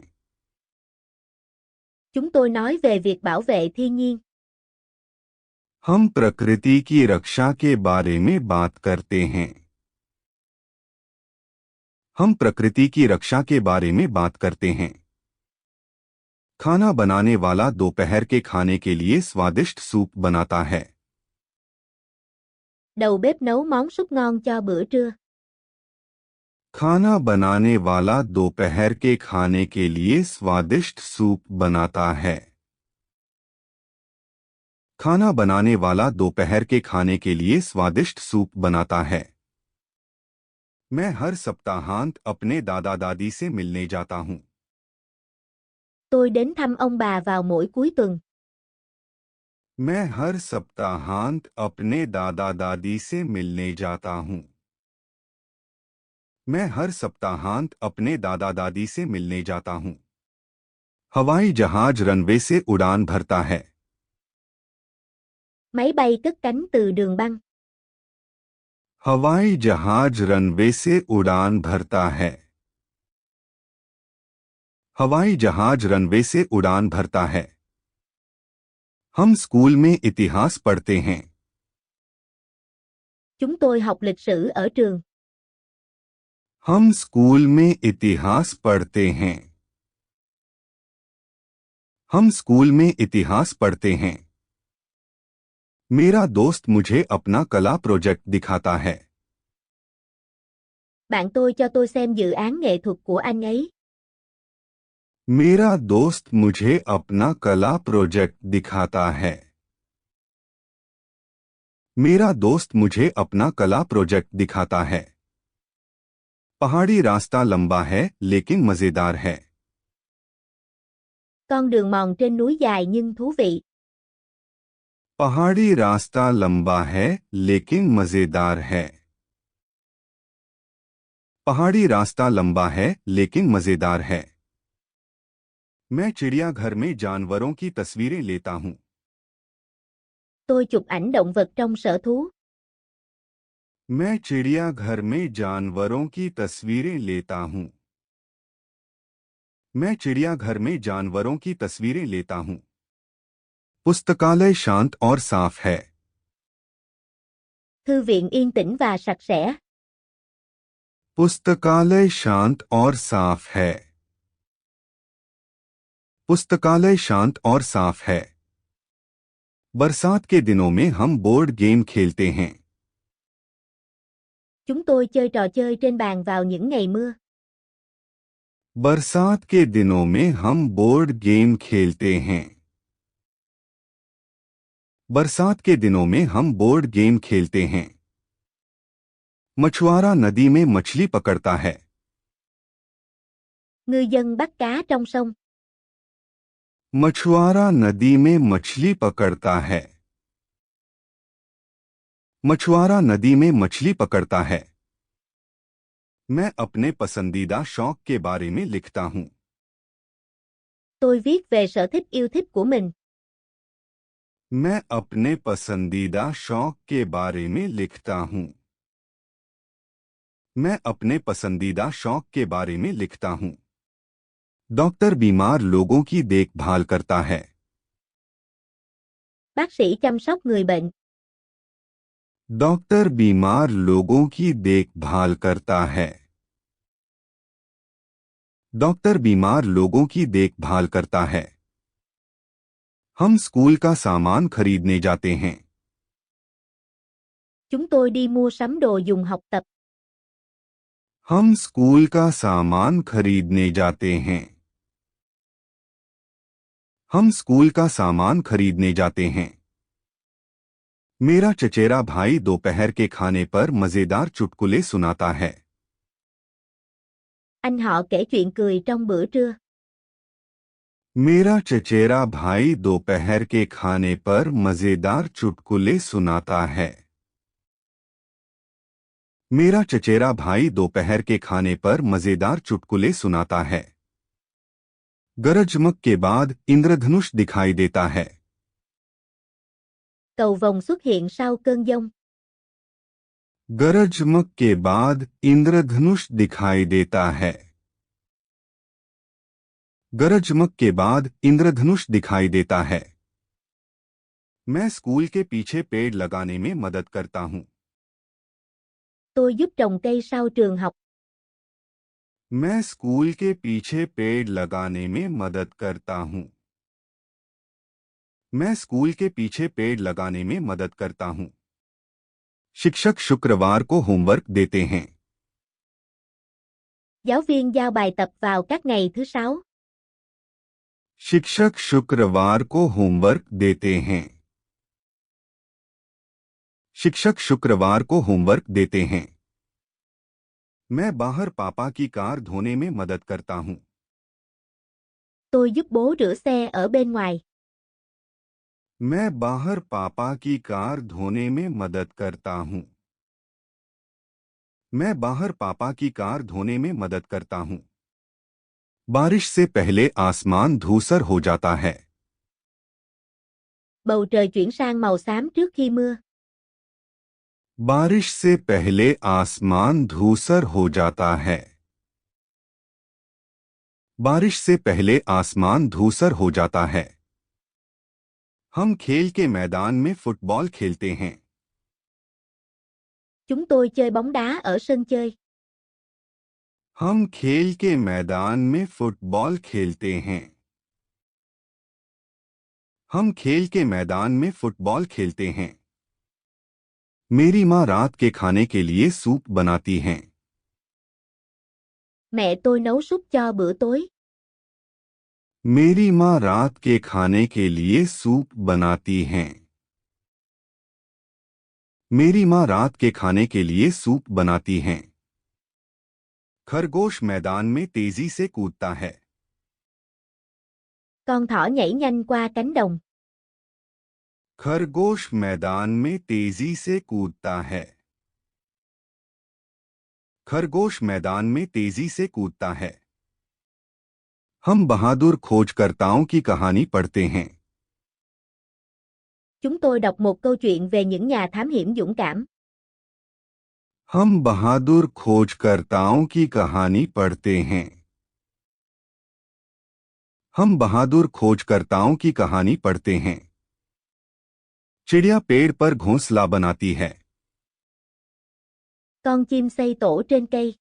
[SPEAKER 2] Chúng tôi nói về việc bảo vệ thiên nhiên.
[SPEAKER 1] हम प्रकृति की रक्षा के बारे में बात करते हैं। हम प्रकृति की रक्षा के बारे में बात करते हैं। खाना बनाने वाला दोपहर के खाने के लिए स्वादिष्ट सूप बनाता है।
[SPEAKER 2] Đầu bếp nấu món súp ngon cho bữa trưa.
[SPEAKER 1] खाना बनाने वाला दोपहर के खाने के लिए स्वादिष्ट सूप बनाता है। खाना बनाने वाला दोपहर के खाने के लिए स्वादिष्ट सूप बनाता है। मैं हर सप्ताहांत अपने दादा दादी से मिलने जाता हूँ।
[SPEAKER 2] Tôi đến thăm ông bà vào mỗi cuối tuần.
[SPEAKER 1] मैं हर सप्ताहांत अपने दादा दादी से मिलने जाता हूँ। मैं हर सप्ताहांत अपने दादा दादी से मिलने जाता हूँ। हवाई जहाज रनवे से उड़ान भरता है।
[SPEAKER 2] Máy bay cất cánh từ đường băng.
[SPEAKER 1] हवाई जहाज रनवे से उड़ान भरता है। हवाई जहाज रनवे से उड़ान भरता है। हम स्कूल में इतिहास पढ़ते हैं।
[SPEAKER 2] Chúng tôi học lịch sử ở trường.
[SPEAKER 1] हम स्कूल में इतिहास पढ़ते हैं। हम स्कूल में इतिहास पढ़ते हैं। मेरा दोस्त मुझे अपना कला प्रोजेक्ट दिखाता है।
[SPEAKER 2] Bạn tôi cho tôi xem dự án nghệ thuật của anh ấy.
[SPEAKER 1] मेरा दोस्त मुझे अपना कला प्रोजेक्ट दिखाता है। मेरा दोस्त मुझे अपना कला प्रोजेक्ट दिखाता है। पहाड़ी रास्ता लंबा है लेकिन मजेदार है।
[SPEAKER 2] Con đường mòn trên núi dài nhưng thú vị.
[SPEAKER 1] पहाड़ी रास्ता लंबा है लेकिन मजेदार है। पहाड़ी रास्ता लंबा है लेकिन मजेदार है। मैं चिड़ियाघर में जानवरों की तस्वीरें लेता हूं।
[SPEAKER 2] Tôi chụp ảnh động vật trong sở thú.
[SPEAKER 1] मैं चिड़ियाघर में जानवरों की तस्वीरें लेता हूं। मैं चिड़ियाघर में जानवरों की तस्वीरें लेता हूं। पुस्तकालय शांत और साफ है।
[SPEAKER 2] Thư viện yên tĩnh và sạch sẽ.
[SPEAKER 1] पुस्तकालय शांत और साफ है। पुस्तकालय शांत और साफ है। बरसात के दिनों में हम बोर्ड गेम खेलते हैं।
[SPEAKER 2] Chúng tôi chơi trò chơi trên bàn vào những ngày mưa.
[SPEAKER 1] बरसात के दिनों में हम बोर्ड गेम खेलते हैं। बरसात के दिनों में हम बोर्ड गेम खेलते हैं। मछुआरा नदी में मछली पकड़ता है।
[SPEAKER 2] Ngư dân bắt cá trong sông.
[SPEAKER 1] मछुआरा नदी में मछली पकड़ता है। मछुआरा नदी में मछली पकड़ता है। मैं अपने पसंदीदा शौक के बारे में लिखता हूं।
[SPEAKER 2] Tôi viết về sở thích yêu thích của mình.
[SPEAKER 1] मैं अपने पसंदीदा शौक के बारे में लिखता हूं। मैं अपने पसंदीदा शौक के बारे में लिखता हूं। डॉक्टर बीमार लोगों की देखभाल करता है।
[SPEAKER 2] Bác sĩ chăm sóc người bệnh.
[SPEAKER 1] Doctor बीमार लोगों की देखभाल करता है। डॉक्टर बीमार लोगों की देखभाल करता है। हम स्कूल का सामान खरीदने जाते हैं।
[SPEAKER 2] Chúng tôi đi mua sắm đồ dùng học tập.
[SPEAKER 1] हम स्कूल का सामान खरीदने जाते हैं। हम स्कूल का सामान खरीदने जाते हैं। मेरा चचेरा भाई दोपहर के खाने पर मजेदार चुटकुले सुनाता है।
[SPEAKER 2] Anh họ kể chuyện cười trong bữa trưa.
[SPEAKER 1] मेरा चचेरा भाई दोपहर के खाने पर मजेदार चुटकुले सुनाता है। मेरा चचेरा भाई दोपहर के खाने पर मजेदार चुटकुले सुनाता है। गरजमग के बाद इंद्रधनुष दिखाई देता है।
[SPEAKER 2] Cầu vồng xuất hiện sau cơn giông.
[SPEAKER 1] गरजमग के बाद इंद्रधनुष दिखाई देता है। गरजमग के बाद इंद्रधनुष दिखाई देता है। मैं स्कूल के पीछे पेड़ लगाने में मदद करता हूं।
[SPEAKER 2] Tôi giúp trồng cây sau trường học.
[SPEAKER 1] मैं स्कूल के पीछे पेड़ लगाने में मदद करता हूं। मैं स्कूल के पीछे पेड़ लगाने में मदद करता हूं। शिक्षक शुक्रवार को होमवर्क देते हैं।
[SPEAKER 2] Giáo viên giao bài tập vào các ngày thứ sáu.
[SPEAKER 1] शिक्षक शुक्रवार को होमवर्क देते हैं। शिक्षक शुक्रवार को होमवर्क देते हैं। मैं बाहर पापा की कार धोने में मदद करता हूं।
[SPEAKER 2] Tôi giúp bố rửa xe ở bên ngoài.
[SPEAKER 1] मैं बाहर पापा की कार धोने में मदद करता हूं। मैं बाहर पापा की कार धोने में मदद करता हूं। बारिश से पहले आसमान धूसर हो जाता है।
[SPEAKER 2] Bầu trời chuyển sang màu xám trước khi mưa.
[SPEAKER 1] बारिश से पहले आसमान धूसर हो जाता है। बारिश से पहले आसमान धूसर हो जाता है। हम खेल के मैदान में फुटबॉल खेलते हैं।
[SPEAKER 2] Chúng tôi chơi bóng đá ở sân chơi.
[SPEAKER 1] हम खेल के मैदान में फुटबॉल खेलते हैं। हम खेल के मैदान में फुटबॉल खेलते हैं। मेरी माँ रात के खाने के लिए सूप बनाती हैं।
[SPEAKER 2] Mẹ tôi nấu súp cho bữa tối.
[SPEAKER 1] मेरी माँ रात के खाने के लिए सूप बनाती हैं। मेरी माँ रात के खाने के लिए सूप बनाती हैं। खरगोश मैदान में तेजी से कूदता है।
[SPEAKER 2] Con thỏ nhảy nhanh qua cánh đồng.
[SPEAKER 1] खरगोश मैदान में तेजी से कूदता है। खरगोश मैदान में तेजी से कूदता है। हम बहादुर खोजकर्ताओं की कहानी पढ़ते हैं।
[SPEAKER 2] Chúng tôi đọc một câu chuyện về những nhà thám hiểm dũng cảm.
[SPEAKER 1] हम बहादुर खोजकर्ताओं की कहानी पढ़ते हैं। हम बहादुर खोजकर्ताओं की कहानी पढ़ते हैं। चिड़िया पेड़ पर घोंसला बनाती है।
[SPEAKER 2] Con chim xây tổ trên cây.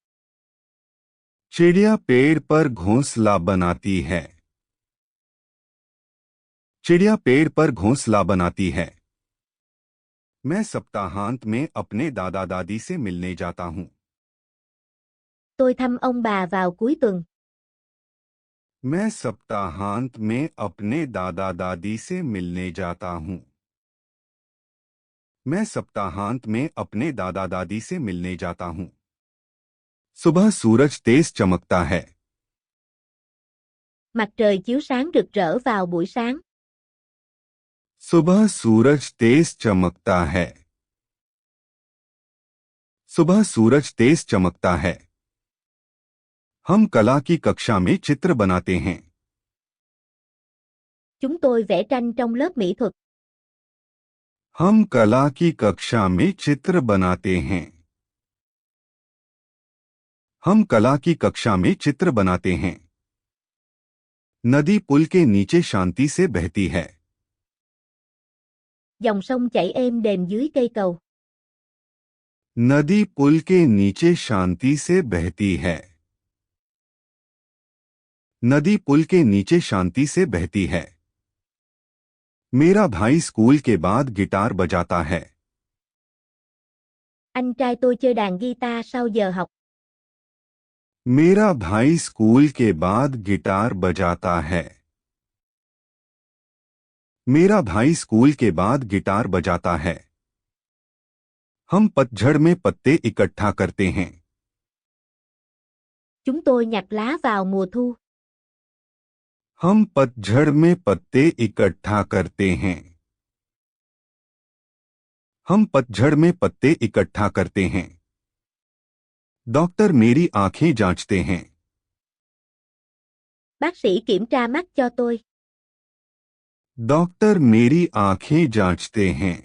[SPEAKER 1] चिड़िया पेड़ पर घोंसला बनाती है। चिड़िया पेड़ पर घोंसला बनाती है। मैं सप्ताहांत में अपने दादा दादी से मिलने जाता हूँ।
[SPEAKER 2] Tôi thăm ông bà vào cuối tuần.
[SPEAKER 1] मैं सप्ताहांत में अपने दादा दादी से मिलने जाता हूँ। मैं सप्ताहांत में अपने दादा दादी से मिलने जाता हूँ। सुबह सूरज तेज चमकता है।
[SPEAKER 2] Mặt trời chiếu sáng rực rỡ vào buổi sáng.
[SPEAKER 1] सुबह सूरज तेज चमकता है। सुबह सूरज तेज चमकता है। हम कला की कक्षा में चित्र बनाते हैं।
[SPEAKER 2] Chúng tôi vẽ tranh trong lớp mỹ thuật.
[SPEAKER 1] हम कला की कक्षा में चित्र बनाते हैं। हम कला की कक्षा में चित्र बनाते हैं। नदी पुल के नीचे शांति से बहती है।
[SPEAKER 2] Dòng sông chảy êm đềm dưới cây cầu.
[SPEAKER 1] नदी पुल के नीचे शांति से बहती है। नदी पुल के नीचे शांति से बहती है। मेरा भाई स्कूल के बाद गिटार बजाता है।
[SPEAKER 2] Anh trai tôi chơi đàn guitar sau giờ học.
[SPEAKER 1] मेरा भाई स्कूल के बाद गिटार बजाता है। मेरा भाई स्कूल के बाद गिटार बजाता है। हम पतझड़ में पत्ते इकट्ठा करते हैं।
[SPEAKER 2] Chúng tôi nhặt lá vào mùa thu.
[SPEAKER 1] हम पतझड़ में पत्ते इकट्ठा करते हैं। हम पतझड़ में पत्ते इकट्ठा करते हैं। डॉक्टर मेरी आंखें जांचते हैं।
[SPEAKER 2] Bác sĩ kiểm tra mắt cho tôi.
[SPEAKER 1] Doctor मेरी आंखें जांचते हैं।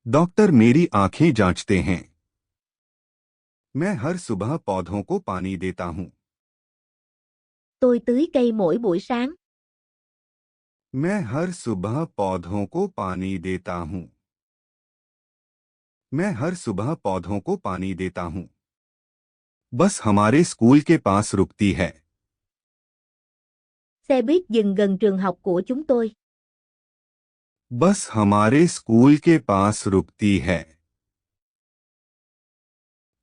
[SPEAKER 1] डॉक्टर मेरी आंखें जांचते हैं। मैं हर सुबह पौधों को पानी देता हूं।
[SPEAKER 2] Tôi tưới cây mỗi buổi sáng.
[SPEAKER 1] मैं हर सुबह पौधों को पानी देता हूं। मैं हर सुबह पौधों को पानी देता हूं। बस हमारे स्कूल के पास रुकती है।
[SPEAKER 2] Xe buýt dừng gần trường học của chúng tôi.
[SPEAKER 1] बस हमारे स्कूल के पास रुकती है।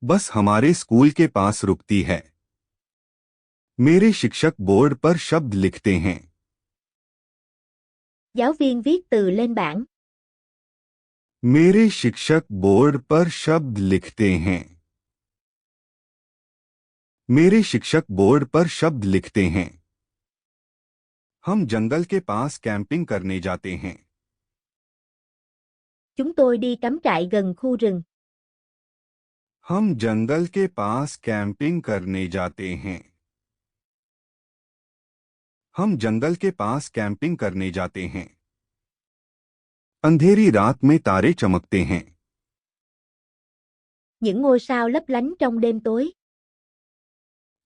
[SPEAKER 1] बस हमारे स्कूल के पास रुकती है। मेरे शिक्षक बोर्ड पर शब्द लिखते हैं।
[SPEAKER 2] Giáo viên viết từ lên bảng.
[SPEAKER 1] मेरे शिक्षक बोर्ड पर शब्द लिखते हैं। मेरे शिक्षक बोर्ड पर शब्द लिखते हैं। हम जंगल के पास कैंपिंग करने जाते हैं।
[SPEAKER 2] Chúng tôi đi cắm trại gần khu rừng.
[SPEAKER 1] हम जंगल के पास कैंपिंग करने जाते हैं। हम जंगल के पास कैंपिंग करने जाते हैं। अंधेरी रात में तारे चमकते हैं।
[SPEAKER 2] Những ngôi sao lấp lánh trong đêm tối.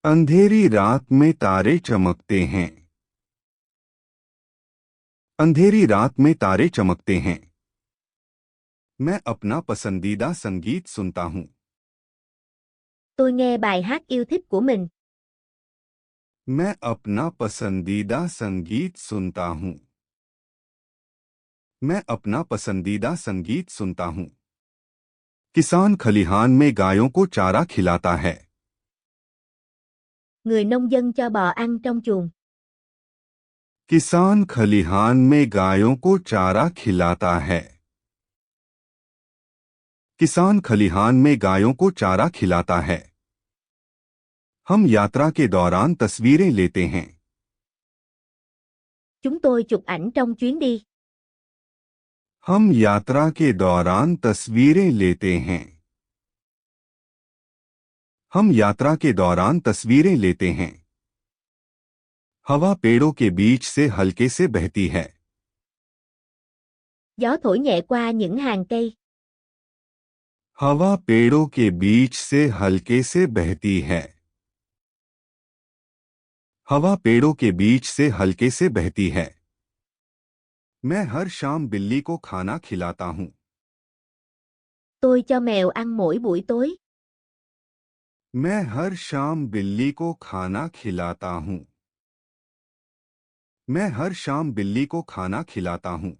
[SPEAKER 1] अंधेरी रात में तारे चमकते हैं। अंधेरी रात में तारे चमकते हैं। मैं अपना पसंदीदा संगीत सुनता हूँ.
[SPEAKER 2] Tôi nghe bài hát yêu thích của mình.
[SPEAKER 1] मैं अपना पसंदीदा संगीत सुनता हूँ. मैं अपना पसंदीदा संगीत सुनता हूँ. किसान खलिहान में गायों को चारा खिलाता है.
[SPEAKER 2] Người nông dân cho bò ăn trong chuồng.
[SPEAKER 1] किसान खलिहान में गायों को चारा खिलाता है. किसान खलिहान में गायों को चारा खिलाता है. हम यात्रा के दौरान तस्वीरें लेते हैं.
[SPEAKER 2] Chúng tôi chụp ảnh trong chuyến đi.
[SPEAKER 1] हम यात्रा के दौरान तस्वीरें लेते हैं. हम यात्रा के दौरान तस्वीरें लेते हैं. हवा पेड़ों के बीच से हल्के से बहती है.
[SPEAKER 2] Gió thổi nhẹ qua những hàng cây.
[SPEAKER 1] हवा पेड़ों के बीच से हल्के से बहती है. हवा पेड़ों के बीच से हल्के से बहती है. मैं हर शाम बिल्ली को खाना खिलाता हूँ.
[SPEAKER 2] Tôi cho mèo ăn mỗi buổi tối.
[SPEAKER 1] मैं हर शाम बिल्ली को खाना खिलाता हूँ. मैं हर शाम बिल्ली को खाना खिलाता हूँ.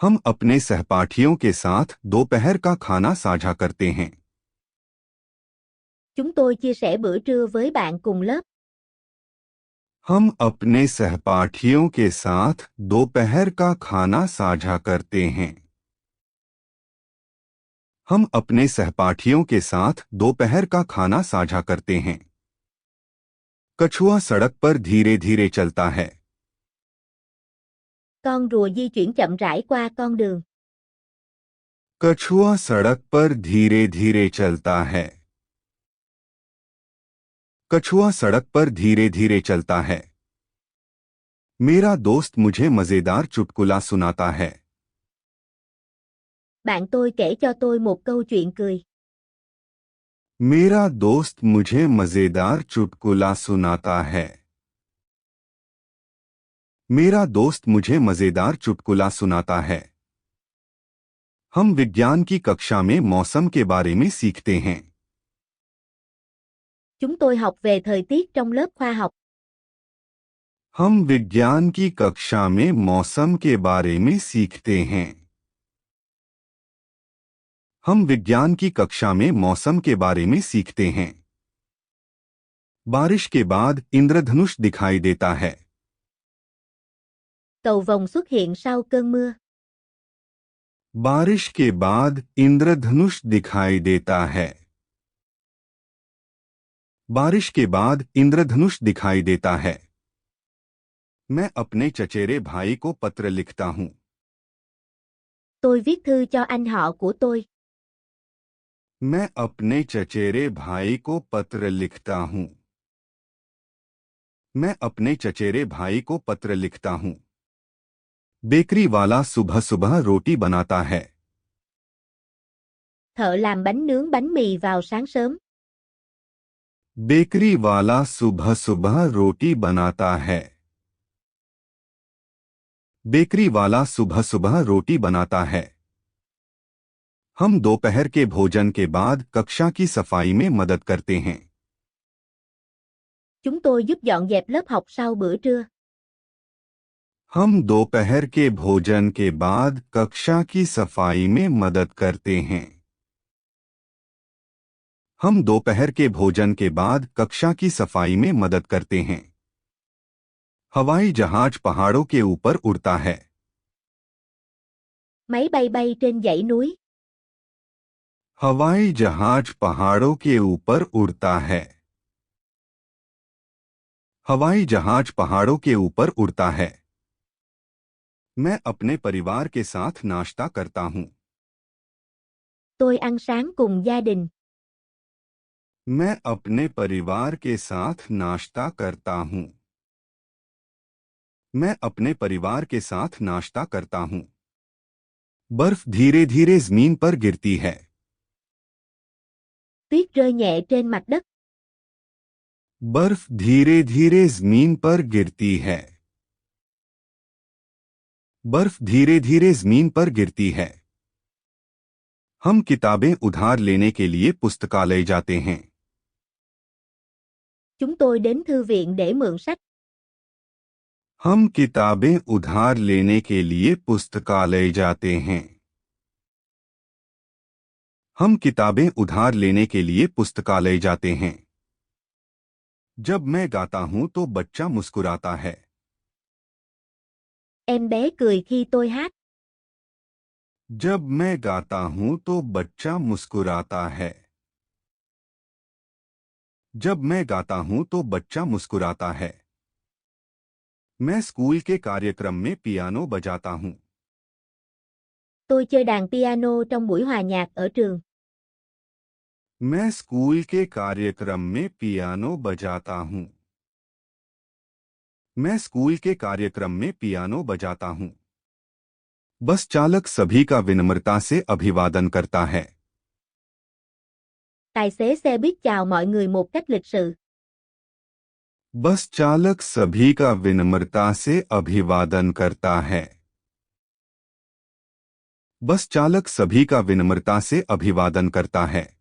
[SPEAKER 1] हम अपने सहपाठियों के साथ दोपहर का खाना साझा करते हैं.
[SPEAKER 2] Chúng tôi chia sẻ bữa trưa với bạn cùng lớp.
[SPEAKER 1] हम अपने सहपाठियों के साथ दोपहर का खाना साझा करते हैं. हम अपने सहपाठियों के साथ दोपहर का खाना साझा करते हैं. कछुआ सड़क पर धीरे धीरे चलता है.
[SPEAKER 2] Con rùa di chuyển chậm rãi qua con đường.
[SPEAKER 1] कछुआ सड़क पर धीरे धीरे चलता है. कछुआ सड़क पर धीरे धीरे चलता है. मेरा दोस्त मुझे मजेदार चुटकुला सुनाता है.
[SPEAKER 2] Bạn tôi kể cho tôi một câu chuyện cười.
[SPEAKER 1] मेरा दोस्त मुझे मजेदार चुटकुला सुनाता है. मेरा दोस्त मुझे मजेदार चुटकुला सुनाता है. हम विज्ञान की कक्षा में मौसम के बारे में सीखते हैं.
[SPEAKER 2] Chúng tôi học về thời tiết trong lớp khoa học.
[SPEAKER 1] हम विज्ञान की कक्षा में मौसम के बारे में सीखते हैं. हम विज्ञान की कक्षा में मौसम के बारे में सीखते हैं. बारिश के बाद इंद्रधनुष दिखाई देता है.
[SPEAKER 2] Cầu vồng xuất hiện sau cơn mưa.
[SPEAKER 1] बारिश के बाद इंद्रधनुष दिखाई देता है. बारिश के बाद इंद्रधनुष दिखाई देता है. मैं अपने चचेरे भाई को पत्र लिखता हूँ.
[SPEAKER 2] Tôi viết thư cho anh họ của tôi.
[SPEAKER 1] मैं अपने चचेरे भाई को पत्र लिखता हूँ. मैं अपने चचेरे भाई को पत्र लिखता हूँ. बेकरी वाला सुबह सुबह रोटी बनाता है.
[SPEAKER 2] Thợ làm bánh nướng bánh mì vào sáng sớm.
[SPEAKER 1] Bakery वाला सुबह सुबह रोटी बनाता है. बेकरी वाला सुबह सुबह रोटी बनाता है. हम दोपहर के भोजन के बाद कक्षा की सफाई में मदद करते हैं.
[SPEAKER 2] Chúng tôi giúp dọn dẹp lớp học sau bữa trưa.
[SPEAKER 1] हम दोपहर के भोजन के बाद कक्षा की सफाई में मदद करते हैं. हम दोपहर के भोजन के बाद कक्षा की सफाई में मदद करते हैं. हवाई जहाज पहाड़ों के ऊपर उड़ता है.
[SPEAKER 2] Máy bay bay trên dãy núi.
[SPEAKER 1] हवाई जहाज पहाड़ों के ऊपर उड़ता है. हवाई जहाज पहाड़ों के ऊपर उड़ता है. मैं अपने परिवार के साथ नाश्ता करता हूँ.
[SPEAKER 2] Tôi ăn sáng cùng gia đình.
[SPEAKER 1] मैं अपने परिवार के साथ नाश्ता करता हूँ. मैं अपने परिवार के साथ नाश्ता करता हूँ. बर्फ धीरे धीरे जमीन पर गिरती है.
[SPEAKER 2] Tuyết rơi nhẹ trên mặt đất.
[SPEAKER 1] बर्फ धीरे धीरे जमीन पर गिरती है. बर्फ धीरे धीरे जमीन पर गिरती है. हम किताबें उधार लेने के लिए पुस्तकालय जाते हैं।
[SPEAKER 2] Chúng tôi đến thư viện để mượn sách.
[SPEAKER 1] हम किताबें उधार लेने के लिए पुस्तकालय जाते हैं। हम किताबें उधार लेने के लिए पुस्तकालय जाते हैं। जब मैं गाता हूं तो बच्चा मुस्कुराता है।
[SPEAKER 2] Em bé cười khi tôi hát.
[SPEAKER 1] जब मैं गाता हूं तो बच्चा मुस्कुराता है। जब मैं गाता हूं तो बच्चा मुस्कुराता है। मैं स्कूल के कार्यक्रम में पियानो बजाता हूं।
[SPEAKER 2] Tôi chơi đàn piano trong buổi hòa nhạc ở trường.
[SPEAKER 1] मैं स्कूल के कार्यक्रम में पियानो बजाता हूं। मैं स्कूल के कार्यक्रम में पियानो बजाता हूं। बस चालक सभी का विनम्रता से अभिवादन करता है।
[SPEAKER 2] Tài xế xe buýt chào mọi người một cách lịch sự.
[SPEAKER 1] बस चालक सभी का विनम्रता से अभिवादन करता है। बस चालक सभी का विनम्रता से अभिवादन करता है।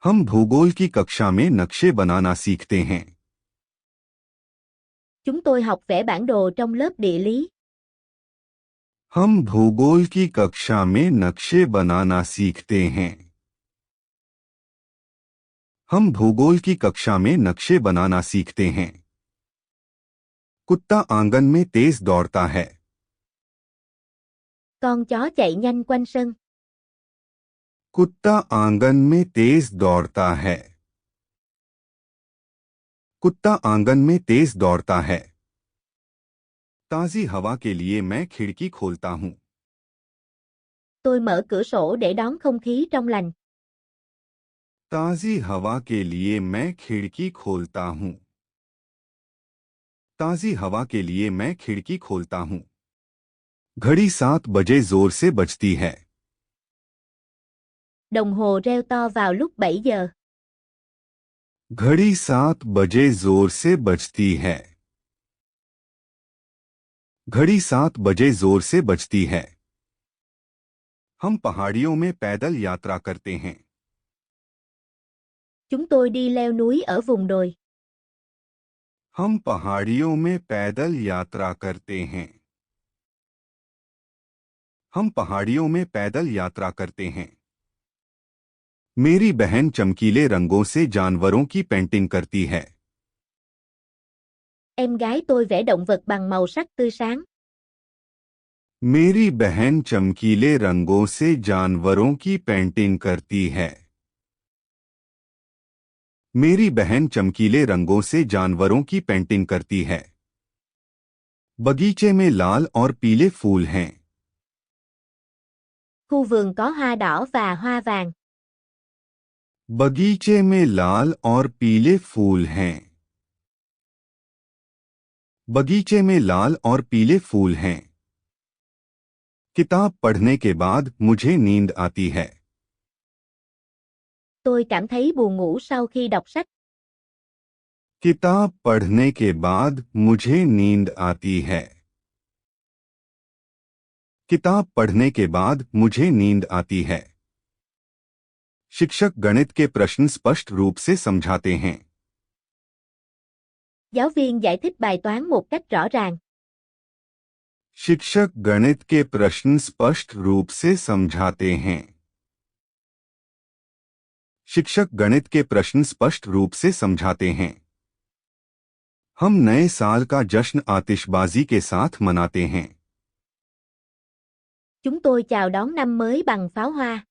[SPEAKER 1] हम भूगोल की कक्षा में नक्शे बनाना सीखते हैं।
[SPEAKER 2] Chúng tôi học vẽ bản đồ trong lớp địa lý.
[SPEAKER 1] हम भूगोल की कक्षा में नक्शे बनाना सीखते हैं। हम भूगोल की कक्षा में नक्शे बनाना सीखते हैं। कुत्ता आंगन में तेज दौड़ता है।
[SPEAKER 2] Con chó chạy nhanh quanh sân.
[SPEAKER 1] कुत्ता आंगन में तेज दौड़ता है। कुत्ता आंगन में तेज दौड़ता है। ताजी हवा के लिए मैं खिड़की खोलता हूं।
[SPEAKER 2] Tôi mở cửa sổ để đón không khí trong lành.
[SPEAKER 1] ताजी हवा के लिए मैं खिड़की खोलता हूं। ताजी हवा के लिए मैं खिड़की खोलता हूं। घड़ी 7 बजे जोर से बजती है।
[SPEAKER 2] Đồng hồ reo to vào lúc 7 giờ.
[SPEAKER 1] घड़ी 7 बजे जोर से बजती है। घड़ी 7 बजे जोर से बजती है। हम पहाड़ियों में पैदल यात्रा करते हैं।
[SPEAKER 2] Chúng tôi đi leo núi ở vùng đồi.
[SPEAKER 1] हम पहाड़ियों में पैदल यात्रा करते हैं। हम पहाड़ियों में पैदल यात्रा करते हैं। मेरी बहन चमकीले रंगों से जानवरों की पेंटिंग करती है।
[SPEAKER 2] Em gái tôi vẽ động vật bằng màu sắc tươi sáng.
[SPEAKER 1] मेरी बहन चमकीले रंगों से जानवरों की पेंटिंग करती है। मेरी बहन चमकीले रंगों से जानवरों की पेंटिंग करती है। बगीचे में लाल और पीले फूल हैं।
[SPEAKER 2] Khu vườn có hoa đỏ và hoa vàng.
[SPEAKER 1] बगीचे में लाल और पीले फूल हैं। बगीचे में लाल और पीले फूल हैं। किताब पढ़ने के बाद मुझे नींद आती है।
[SPEAKER 2] Tôi cảm thấy buồn ngủ sau khi đọc sách.
[SPEAKER 1] किताब पढ़ने के बाद मुझे नींद आती है। किताब पढ़ने के बाद मुझे नींद आती है। शिक्षक गणित के प्रश्न स्पष्ट रूप से समझाते हैं।
[SPEAKER 2] Giáo viên giải thích bài toán một cách rõ ràng.
[SPEAKER 1] शिक्षक गणित के प्रश्न स्पष्ट रूप से समझाते हैं। शिक्षक गणित के प्रश्न स्पष्ट रूप से समझाते हैं। हम नए साल का जश्न आतिशबाजी के साथ मनाते हैं।
[SPEAKER 2] Chúng tôi chào đón năm mới bằng pháo hoa.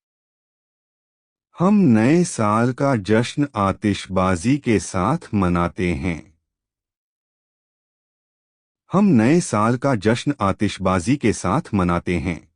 [SPEAKER 1] हम नए साल का जश्न आतिशबाजी के साथ मनाते हैं। हम नए साल का जश्न आतिशबाजी के साथ मनाते हैं।